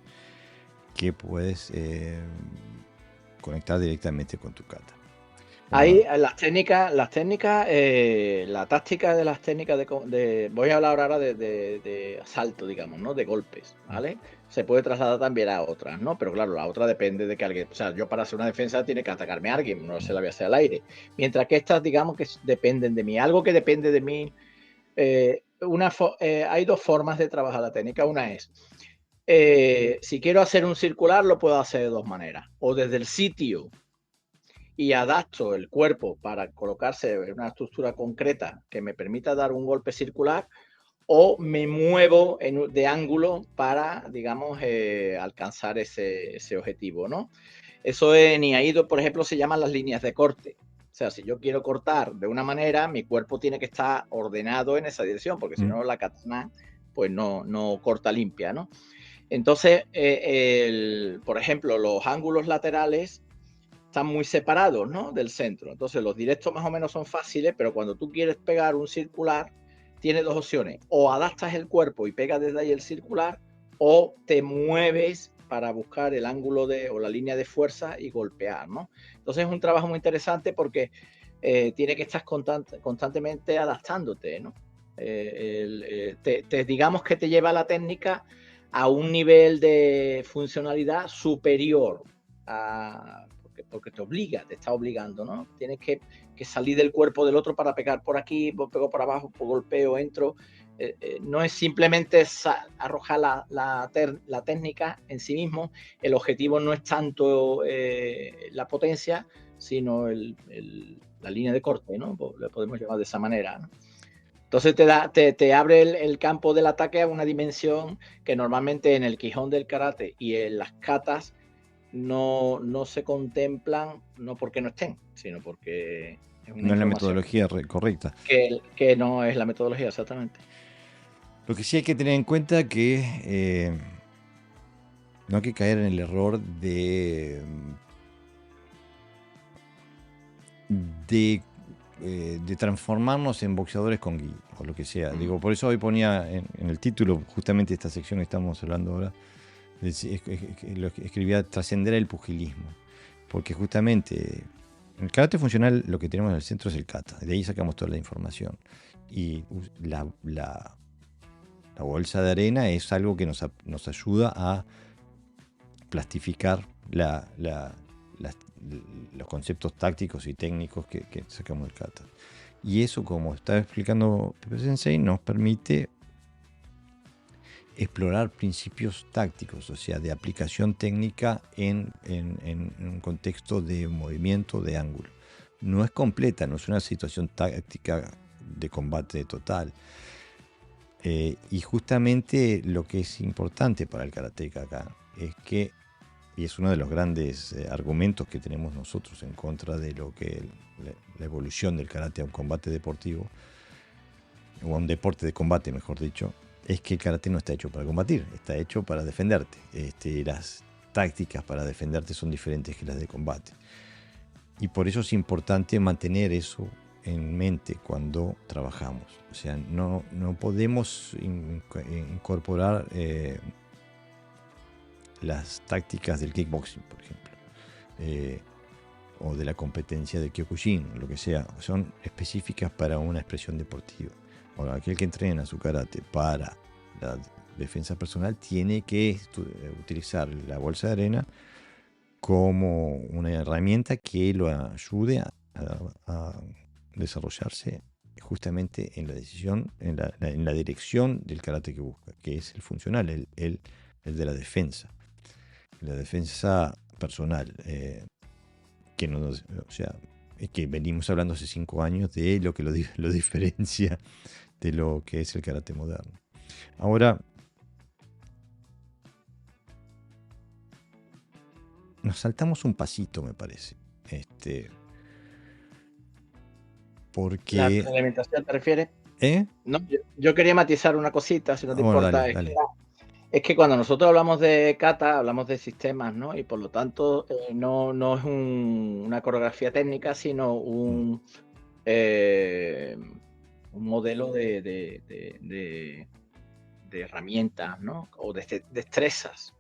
que puedes conectar directamente con tu kata. Ahí las técnicas, la táctica de las técnicas voy a hablar ahora de asalto, digamos, ¿no? De golpes, ¿vale? Se puede trasladar también a otras, ¿no? Pero claro, la otra depende de que alguien, o sea, yo para hacer una defensa tiene que atacarme a alguien, no se la voy a hacer al aire. Mientras que estas, digamos, que dependen de mí. Algo que depende de mí, hay dos formas de trabajar la técnica. Una es, si quiero hacer un circular, lo puedo hacer de dos maneras. O desde el sitio y adapto el cuerpo para colocarse en una estructura concreta que me permita dar un golpe circular, o me muevo de ángulo para, digamos, alcanzar ese objetivo, ¿no? Eso en Iaido, por ejemplo, se llaman las líneas de corte. O sea, si yo quiero cortar de una manera, mi cuerpo tiene que estar ordenado en esa dirección, porque si no, la katana pues no corta limpia, ¿no? Entonces, por ejemplo, los ángulos laterales están muy separados, ¿no? Del centro. Entonces, los directos más o menos son fáciles, pero cuando tú quieres pegar un circular, tienes dos opciones. O adaptas el cuerpo y pegas desde ahí el circular, o te mueves para buscar el ángulo o la línea de fuerza y golpear, ¿no? Entonces, es un trabajo muy interesante porque tiene que estar constantemente adaptándote, ¿no? Digamos que te lleva la técnica a un nivel de funcionalidad superior porque te obliga, te está obligando, ¿no? Tienes que salir del cuerpo del otro para pegar por aquí, pego por abajo, golpeo, entro. No es simplemente arrojar la técnica en sí mismo, el objetivo no es tanto la potencia, sino la línea de corte, ¿no? Le podemos llamar de esa manera, ¿no? Entonces te abre el campo del ataque a una dimensión que normalmente en el Quijón del karate y en las katas no se contemplan, no porque no estén, sino porque es una no es la metodología correcta. Que no es la metodología, exactamente. Lo que sí hay que tener en cuenta que no hay que caer en el error de transformarnos en boxeadores con gi o lo que sea. Digo, por eso hoy ponía en el título justamente esta sección que estamos hablando ahora, lo que escribía trascender el pugilismo, porque justamente en el karate funcional lo que tenemos en el centro es el kata, de ahí sacamos toda la información, y la bolsa de arena es algo que nos ayuda a plastificar los conceptos tácticos y técnicos que sacamos del kata. Y eso, como está explicando Pepe Sensei, nos permite explorar principios tácticos, o sea, de aplicación técnica en un contexto de movimiento de ángulo. No es completa, no es una situación táctica de combate total. Y justamente lo que es importante para el karateka acá es que, y es uno de los grandes argumentos que tenemos nosotros en contra de lo que la evolución del karate a un combate deportivo, o a un deporte de combate, mejor dicho, es que el karate no está hecho para combatir, está hecho para defenderte. Las tácticas para defenderte son diferentes que las de combate. Y por eso es importante mantener eso en mente cuando trabajamos. O sea, no podemos incorporar las tácticas del kickboxing, por ejemplo, o de la competencia de Kyokushin, lo que sea. Son específicas para una expresión deportiva. Ahora, aquel que entrena su karate para la defensa personal tiene que utilizar la bolsa de arena como una herramienta que lo ayude a desarrollarse justamente en la decisión, en la dirección del karate que busca, que es el funcional, el de la defensa personal, que no, o sea, es que venimos hablando hace 5 años de lo que lo diferencia de lo que es el karate moderno. Ahora, nos saltamos un pasito, me parece. ¿La Porque... retroalimentación te refieres? ¿Eh? No, yo quería matizar una cosita, si no te Bueno, importa. dale, dale. Es que cuando nosotros hablamos de kata, hablamos de sistemas, ¿no? Y por lo tanto, no es una coreografía técnica, sino un modelo de herramientas, ¿no? O de destrezas.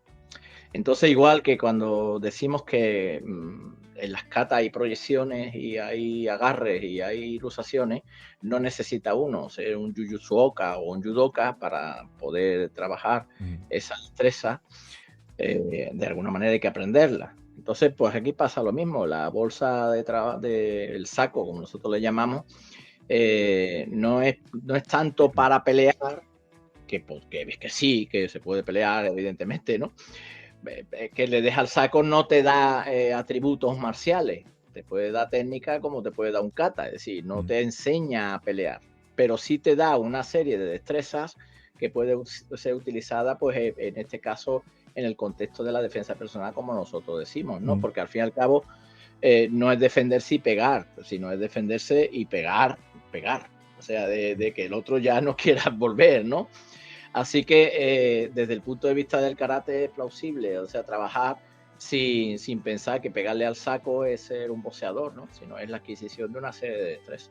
Entonces, igual que cuando decimos que en las katas hay proyecciones y hay agarres y hay ilusaciones, no necesita uno ser un jujutsuoka o un judoka para poder trabajar esa destreza. De alguna manera hay que aprenderla. Entonces, pues aquí pasa lo mismo. La bolsa del saco, como nosotros le llamamos, no es tanto para pelear, que ves que sí, que se puede pelear, evidentemente, ¿no? Que le deja al saco no te da atributos marciales, te puede dar técnica como te puede dar un kata, es decir, no te enseña a pelear, pero sí te da una serie de destrezas que puede ser utilizada, pues en este caso, en el contexto de la defensa personal, como nosotros decimos, ¿no? Porque al fin y al cabo no es defenderse y pegar, sino es defenderse y pegar, o sea, de que el otro ya no quiera volver, ¿no? Así que desde el punto de vista del karate es plausible, o sea, trabajar sin pensar que pegarle al saco es ser un boxeador, ¿no? Sino es la adquisición de una serie de destrezas.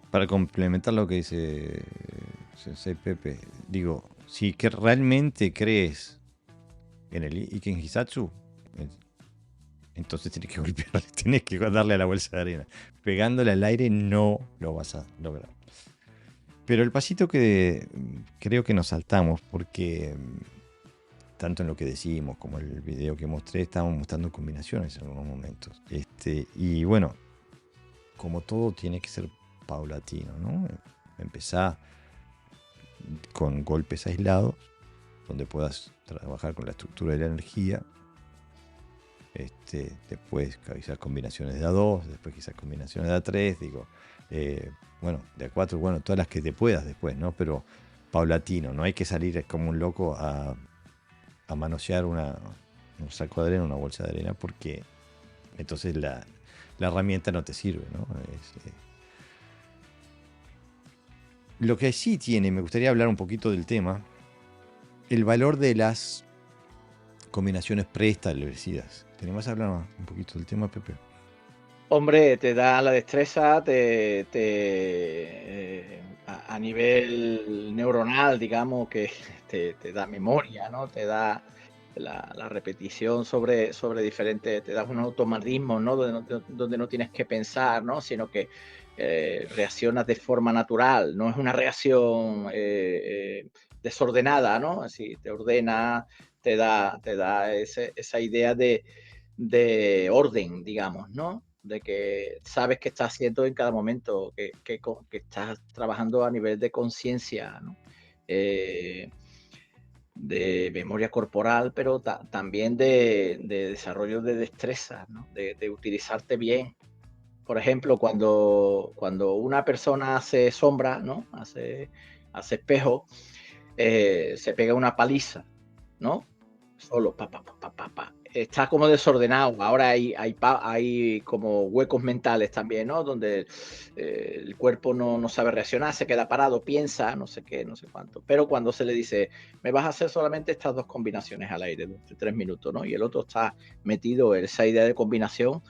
Para complementar lo que dice Sensei Pepe, digo, si que realmente crees en el Iken Hisatsu, entonces tienes que golpear, tienes que darle a la bolsa de arena. Pegándole al aire no lo vas a lograr. Pero el pasito que creo que nos saltamos, porque tanto en lo que decimos como en el video que mostré, estábamos mostrando combinaciones en algunos momentos. Y bueno, como todo tiene que ser paulatino, ¿no? Empezar con golpes aislados, donde puedas trabajar con la estructura de la energía. Después quizás combinaciones de A2, después quizás combinaciones de A3, digo, bueno, de A4, bueno, todas las que te puedas después, ¿no? Pero paulatino, no hay que salir como un loco a manosear un saco de arena, una bolsa de arena, porque entonces la herramienta no te sirve, ¿no? Lo que sí tiene, me gustaría hablar un poquito del tema, el valor de las combinaciones preestablecidas. ¿Tenemos a hablar un poquito del tema, Pepe? Hombre, te da la destreza, a nivel neuronal, digamos, que te da memoria, ¿no? Te da la repetición sobre diferentes, te da un automatismo, ¿no? Donde no tienes que pensar, ¿no? Sino que reaccionas de forma natural, no es una reacción desordenada, ¿no? Así te ordena, te da esa idea de orden, digamos, ¿no? De que sabes que estás haciendo en cada momento, que estás trabajando a nivel de conciencia, ¿no? De memoria corporal, pero también de desarrollo de destreza, ¿no? De utilizarte bien. Por ejemplo, cuando una persona hace sombra, ¿no? Hace espejo, se pega una paliza, ¿no? Solo, pa, pa, pa, pa, pa, pa. Está como desordenado. Ahora hay como huecos mentales también, ¿no? Donde el cuerpo no sabe reaccionar, se queda parado, piensa, no sé qué, no sé cuánto. Pero cuando se le dice, me vas a hacer solamente estas dos combinaciones al aire durante 3 minutos, ¿no? Y el otro está metido en esa idea de combinación,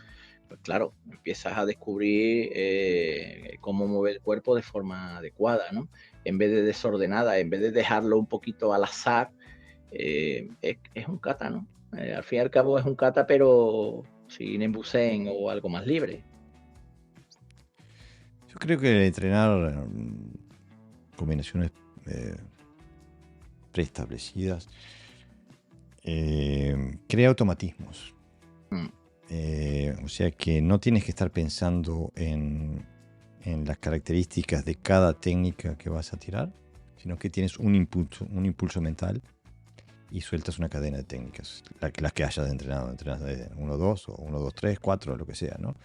pues claro, empiezas a descubrir cómo mover el cuerpo de forma adecuada, ¿no? En vez de desordenada, en vez de dejarlo un poquito al azar, es un kata, ¿no? Al fin y al cabo es un kata, pero sin embusen o algo más libre. Yo creo que entrenar combinaciones preestablecidas, crea automatismos. O sea que no tienes que estar pensando en las características de cada técnica que vas a tirar, sino que tienes un impulso mental y sueltas una cadena de técnicas, las que hayas entrenado de 1, 2 o 1, 2, 3, 4, lo que sea, ¿no?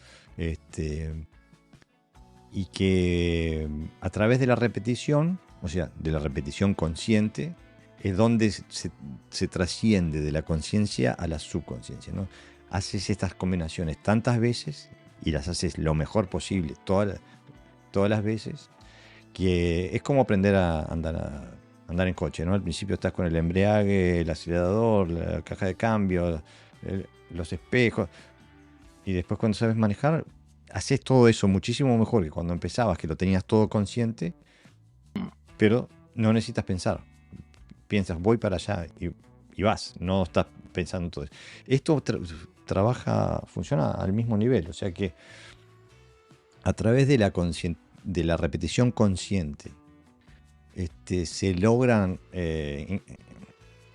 Y que a través de la repetición, o sea, de la repetición consciente, es donde se trasciende de la conciencia a la subconsciencia, ¿no? Haces estas combinaciones tantas veces y las haces lo mejor posible todas las veces, que es como aprender a andar en coche, ¿no? Al principio estás con el embriague, el acelerador, la caja de cambio, los espejos, y después cuando sabes manejar, haces todo eso muchísimo mejor que cuando empezabas, que lo tenías todo consciente, pero no necesitas pensar. Piensas, voy para allá y vas, no estás pensando en todo eso. Esto funciona al mismo nivel, o sea que a través de la repetición consciente, se logran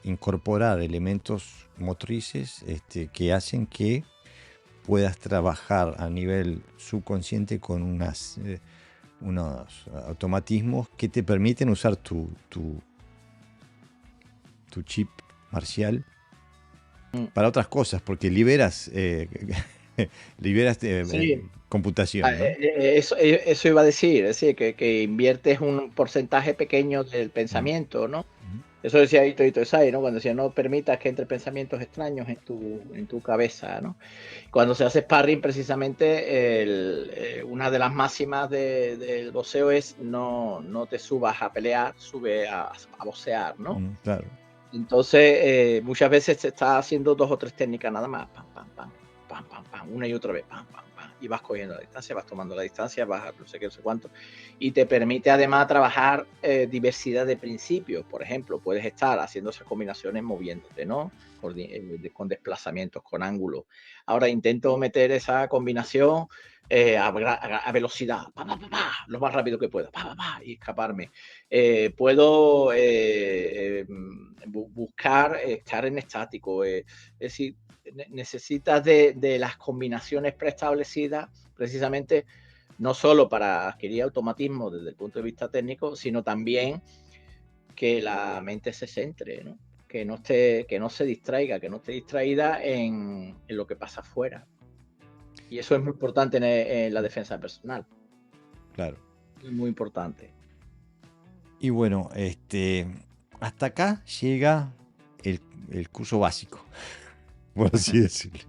incorporar elementos motrices que hacen que puedas trabajar a nivel subconsciente con unos automatismos que te permiten usar tu chip marcial para otras cosas, porque liberas Sí. computación, ¿no? Eso iba a decir, es decir, que inviertes un porcentaje pequeño del Mm. pensamiento, ¿no? Ujú. Eso decía Ito Isai, ¿no? Cuando decía, no permitas que entre pensamientos extraños en tu cabeza, ¿no? Cuando se hace sparring, precisamente, una de las máximas del boxeo es no te subas a pelear, sube a boxear, ¿no? Claro. Entonces, muchas veces te estás haciendo 2 o 3 técnicas nada más, pam, pam, pam, pam, pam, pam, una y otra vez, pam, pam, pam, y vas cogiendo la distancia, vas tomando la distancia, vas a no sé qué, no sé cuánto, y te permite además trabajar diversidad de principios. Por ejemplo, puedes estar haciendo esas combinaciones moviéndote, ¿no? Con desplazamientos, con ángulos. Ahora intento meter esa combinación a velocidad, pa, pa, pa, pa, lo más rápido que pueda, pa, pa, pa, y escaparme. Puedo buscar estar en estático, es decir, necesitas de las combinaciones preestablecidas precisamente no solo para adquirir automatismo desde el punto de vista técnico, sino también que la mente se centre, ¿no? Que no se distraiga, que no esté distraída en lo que pasa afuera. Y eso es muy importante en la defensa personal. Claro. Es muy importante. Y bueno, hasta acá llega el curso básico, por así decirlo.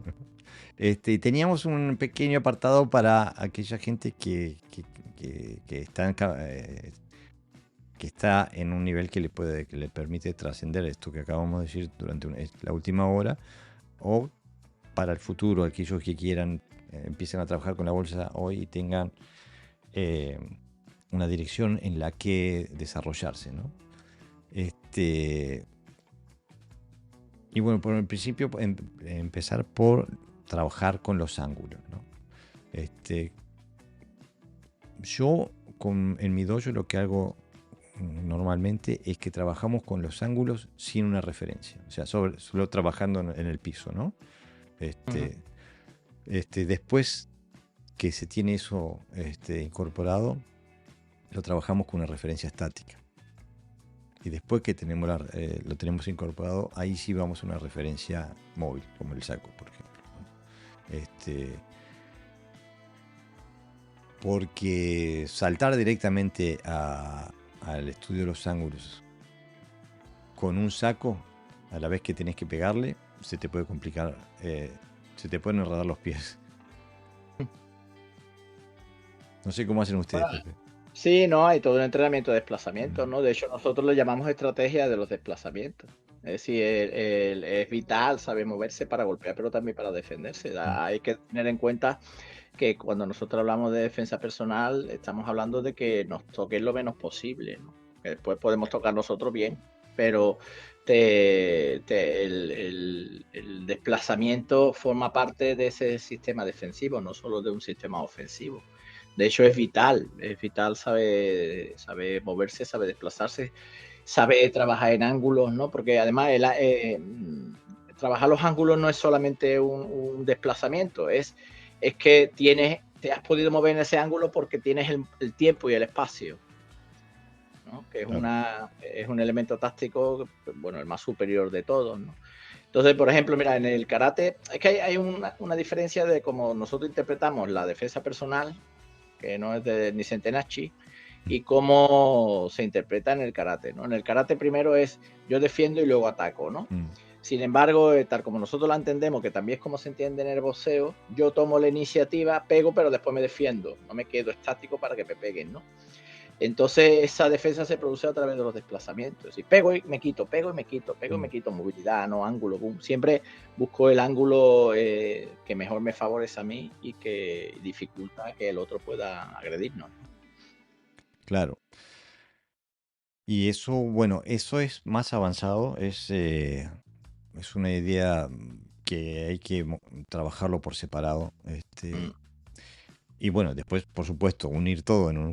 Teníamos un pequeño apartado para aquella gente que está en un nivel que le permite trascender esto que acabamos de decir durante la última hora, o para el futuro, aquellos que quieran empiecen a trabajar con la bolsa hoy y tengan una dirección en la que desarrollarse, ¿no? Y bueno, por el principio empezar por trabajar con los ángulos, ¿no? Yo en mi dojo lo que hago normalmente es que trabajamos con los ángulos sin una referencia, o sea, solo trabajando en el piso, ¿no? Después que se tiene eso incorporado, lo trabajamos con una referencia estática. Y después que lo tenemos incorporado, ahí sí vamos a una referencia móvil, como el saco, por ejemplo, ¿no? Porque saltar directamente al estudio de los ángulos con un saco, a la vez que tenés que pegarle, se te puede complicar, se te pueden enredar los pies. No sé cómo hacen ustedes, Pepe. Sí, no, hay todo un entrenamiento de desplazamiento, ¿no? De hecho, nosotros lo llamamos estrategia de los desplazamientos. Es decir, es vital saber moverse para golpear, pero también para defenderse. Hay que tener en cuenta que cuando nosotros hablamos de defensa personal, estamos hablando de que nos toquen lo menos posible, ¿no? Que después podemos tocar nosotros bien, pero el desplazamiento forma parte de ese sistema defensivo, no solo de un sistema ofensivo. De hecho, es vital saber moverse, saber desplazarse, saber trabajar en ángulos, ¿no? Porque además trabajar los ángulos no es solamente un desplazamiento, es que te has podido mover en ese ángulo porque tienes el tiempo y el espacio, ¿no? Que Claro. es un elemento táctico, bueno, el más superior de todos, ¿no? Entonces, por ejemplo, mira, en el karate es que hay una diferencia de cómo nosotros interpretamos la defensa personal, que no es de ni Sentenachi, y cómo se interpreta en el karate, ¿no? En el karate primero es yo defiendo y luego ataco, ¿no? Sin embargo, tal como nosotros la entendemos, que también es como se entiende en el boxeo, yo tomo la iniciativa, pego, pero después me defiendo. No me quedo estático para que me peguen, ¿no? Entonces, esa defensa se produce a través de los desplazamientos. Y pego y me quito, pego y me quito, pego y me quito. Movilidad, no ángulo, boom. Siempre busco el ángulo que mejor me favorece a mí y que dificulta que el otro pueda agredirnos. Claro. Y eso, bueno, eso es más avanzado, es una idea que hay que trabajarlo por separado. Y bueno, después, por supuesto, unir todo en en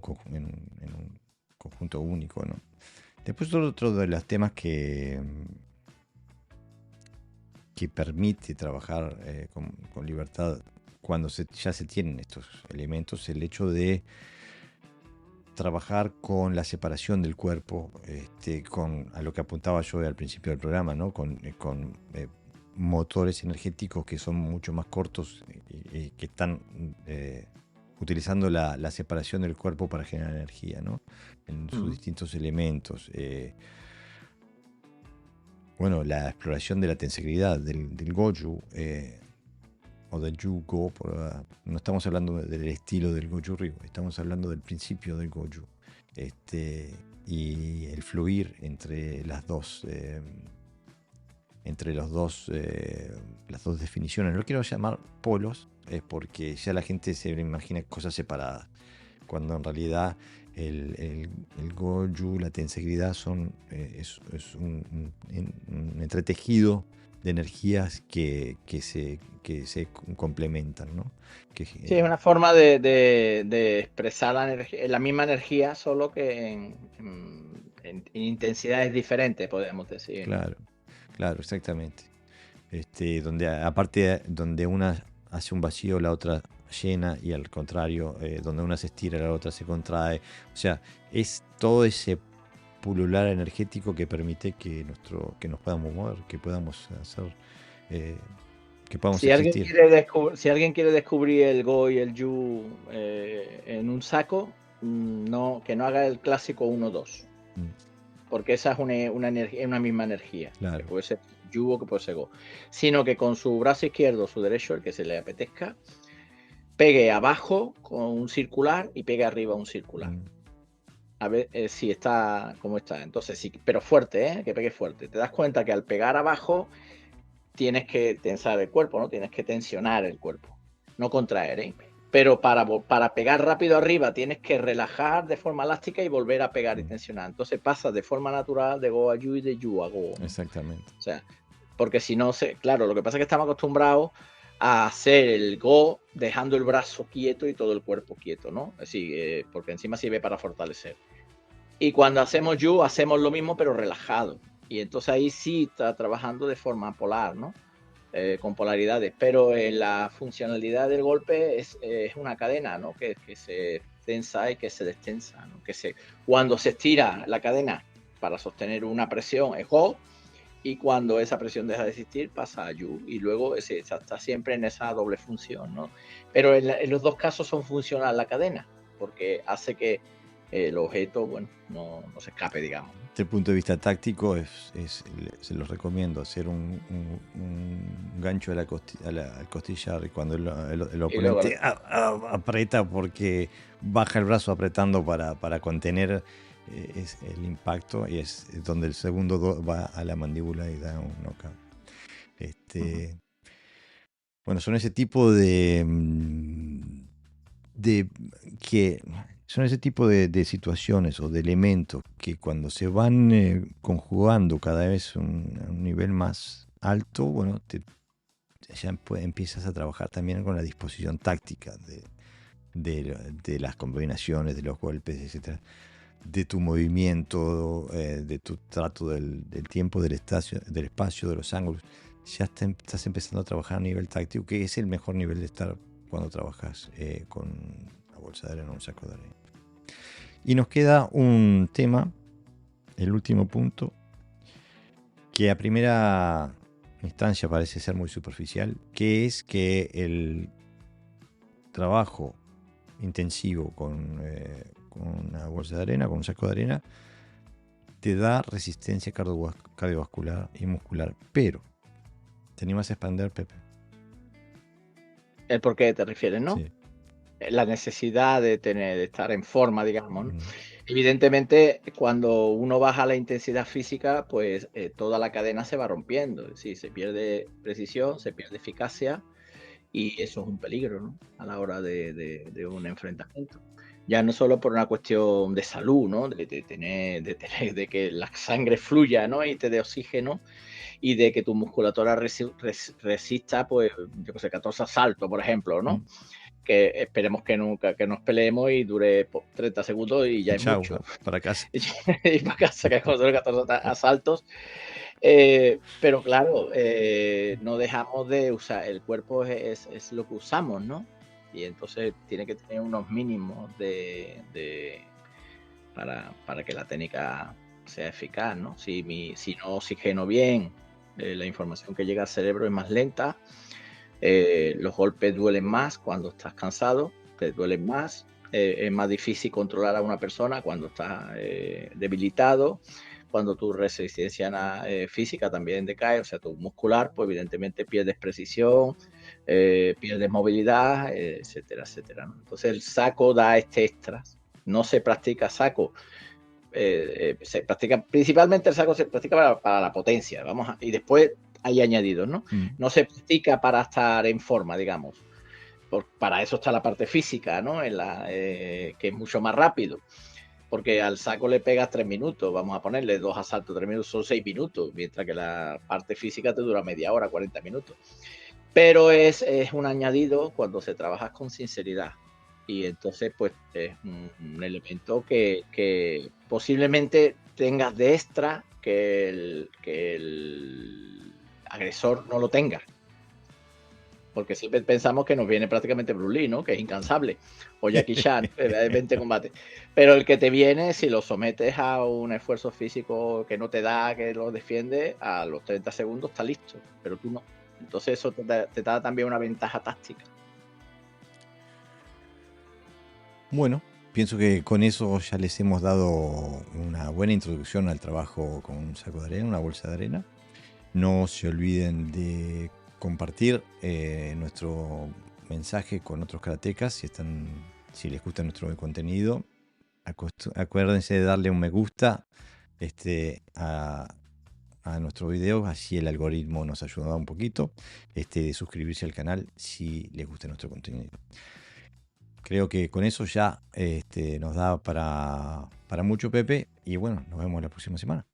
un conjunto único, ¿no? Después otro de los temas que permite trabajar con libertad cuando ya se tienen estos elementos, el hecho de trabajar con la separación del cuerpo, a lo que apuntaba yo al principio del programa, ¿no? Con motores energéticos que son mucho más cortos y que están utilizando la separación del cuerpo para generar energía, ¿no? En sus distintos elementos. Bueno, la exploración de la tensegridad, del Goju, o del Yu-Go, no estamos hablando del estilo del Goju Ryu, estamos hablando del principio del Goju. Y el fluir entre las dos las dos definiciones. No lo quiero llamar polos, es porque ya la gente se imagina cosas separadas, cuando en realidad el Goju, la tensegridad es un entretejido de energías que se complementan, ¿no? Sí, es una forma de expresar la misma energía, solo que en intensidades diferentes, podemos decir, ¿no? Claro, claro, exactamente. Donde aparte, donde una hace un vacío, la otra llena, y al contrario, donde una se estira, la otra se contrae. O sea, es todo ese pulular energético que permite que nos podamos mover, que podamos hacer, que podamos existir. Si alguien quiere descubrir el Go y el Yu en un saco, que no haga el clásico 1-2. Porque esa es una misma energía. Claro. Que puede ser Yu o que puede ser Go. Sino que con su brazo izquierdo o su derecho, el que se le apetezca, pegue abajo con un circular y pegue arriba un circular. A ver si está como está. Entonces, sí, pero fuerte, que pegue fuerte. Te das cuenta que al pegar abajo tienes que tensar el cuerpo, ¿no? Tienes que tensionar el cuerpo, no contraer, ¿eh? Pero para pegar rápido arriba tienes que relajar de forma elástica y volver a pegar y tensionar. Entonces pasas de forma natural de Go a Yu y de Yu a Go, ¿no? Exactamente. O sea, porque si no, claro, lo que pasa es que estamos acostumbrados a hacer el Go dejando el brazo quieto y todo el cuerpo quieto, ¿no? Es decir, porque encima sirve para fortalecer. Y cuando hacemos Yu, hacemos lo mismo, pero relajado. Y entonces ahí sí está trabajando de forma polar, ¿no? Con polaridades. Pero la funcionalidad del golpe es una cadena, ¿no? Que se tensa y que se destensa, ¿no? Cuando se estira la cadena para sostener una presión es Go, y cuando esa presión deja de existir pasa a Yu, y luego está siempre en esa doble función, ¿no? Pero en los dos casos son funcional la cadena, porque hace que el objeto, bueno, no se escape, digamos. Desde el punto de vista táctico, se los recomiendo hacer un gancho a al costillar, y cuando el oponente aprieta, porque baja el brazo apretando para contener el impacto, y es donde el segundo va a la mandíbula y da un knockout. Bueno, son ese tipo son ese tipo de situaciones o de elementos que cuando se van conjugando cada vez a un nivel más alto, bueno, ya empiezas a trabajar también con la disposición táctica de las combinaciones, de los golpes, etc. de tu movimiento, de tu trato del tiempo, del espacio, de los ángulos. Ya estás empezando a trabajar a nivel táctico, que es el mejor nivel de estar cuando trabajas con una bolsa de arena o un saco de arena. Y nos queda un tema, el último punto, que a primera instancia parece ser muy superficial, que es que el trabajo intensivo con una bolsa de arena, con un saco de arena, te da resistencia cardiovascular y muscular. Pero, te animas a expander, Pepe. El por qué te refieres, ¿no? Sí. La necesidad de estar en forma, digamos, ¿no? Evidentemente, cuando uno baja la intensidad física, pues toda la cadena se va rompiendo. Es decir, se pierde precisión, se pierde eficacia y eso es un peligro, ¿no? A la hora de un enfrentamiento. Ya no solo por una cuestión de salud, ¿no? De que la sangre fluya, ¿no? Y te dé oxígeno y de que tu musculatura resista, pues, yo qué sé, 14 asaltos, por ejemplo, ¿no? Que esperemos que nunca que nos peleemos y dure 30 segundos y ya es Chau, mucho. para casa. Y para casa, que son 14 asaltos. Pero claro, no dejamos de usar, el cuerpo es lo que usamos, ¿no? Y entonces tiene que tener unos mínimos para que la técnica sea eficaz, ¿no? Si no oxigeno bien, la información que llega al cerebro es más lenta, los golpes duelen más cuando estás cansado, te duelen más, es más difícil controlar a una persona cuando estás debilitado, cuando tu resistencia física también decae, o sea, tu muscular, pues evidentemente pierdes precisión, pierdes movilidad, etcétera, etcétera, ¿no? Entonces el saco da este extra. No se practica saco, se practica, principalmente el saco se practica para la potencia, y después hay añadidos, ¿no? No se practica para estar en forma, digamos. Para eso está la parte física, ¿no? Que es mucho más rápido. Porque al saco le pegas 3 minutos, vamos a ponerle 2 asaltos, 3 minutos, son 6 minutos, mientras que la parte física te dura media hora, 40 minutos. Pero es un añadido cuando se trabaja con sinceridad. Y entonces, pues, es un elemento que posiblemente tengas de extra que el agresor no lo tenga. Porque siempre pensamos que nos viene prácticamente Bruce Lee, ¿no? Que es incansable. O Jackie Chan, de 20 combates. Pero el que te viene, si lo sometes a un esfuerzo físico que no te da, que lo defiende, a los 30 segundos está listo. Pero tú no. Entonces eso te da también una ventaja táctica. Bueno, pienso que con eso ya les hemos dado una buena introducción al trabajo con un saco de arena, una bolsa de arena. No se olviden de compartir nuestro mensaje con otros karatecas si les gusta nuestro contenido. Acuérdense de darle un me gusta a nuestro video, así el algoritmo nos ayuda un poquito. De suscribirse al canal si les gusta nuestro contenido. Creo que con eso ya nos da para mucho, Pepe. Y bueno, nos vemos la próxima semana.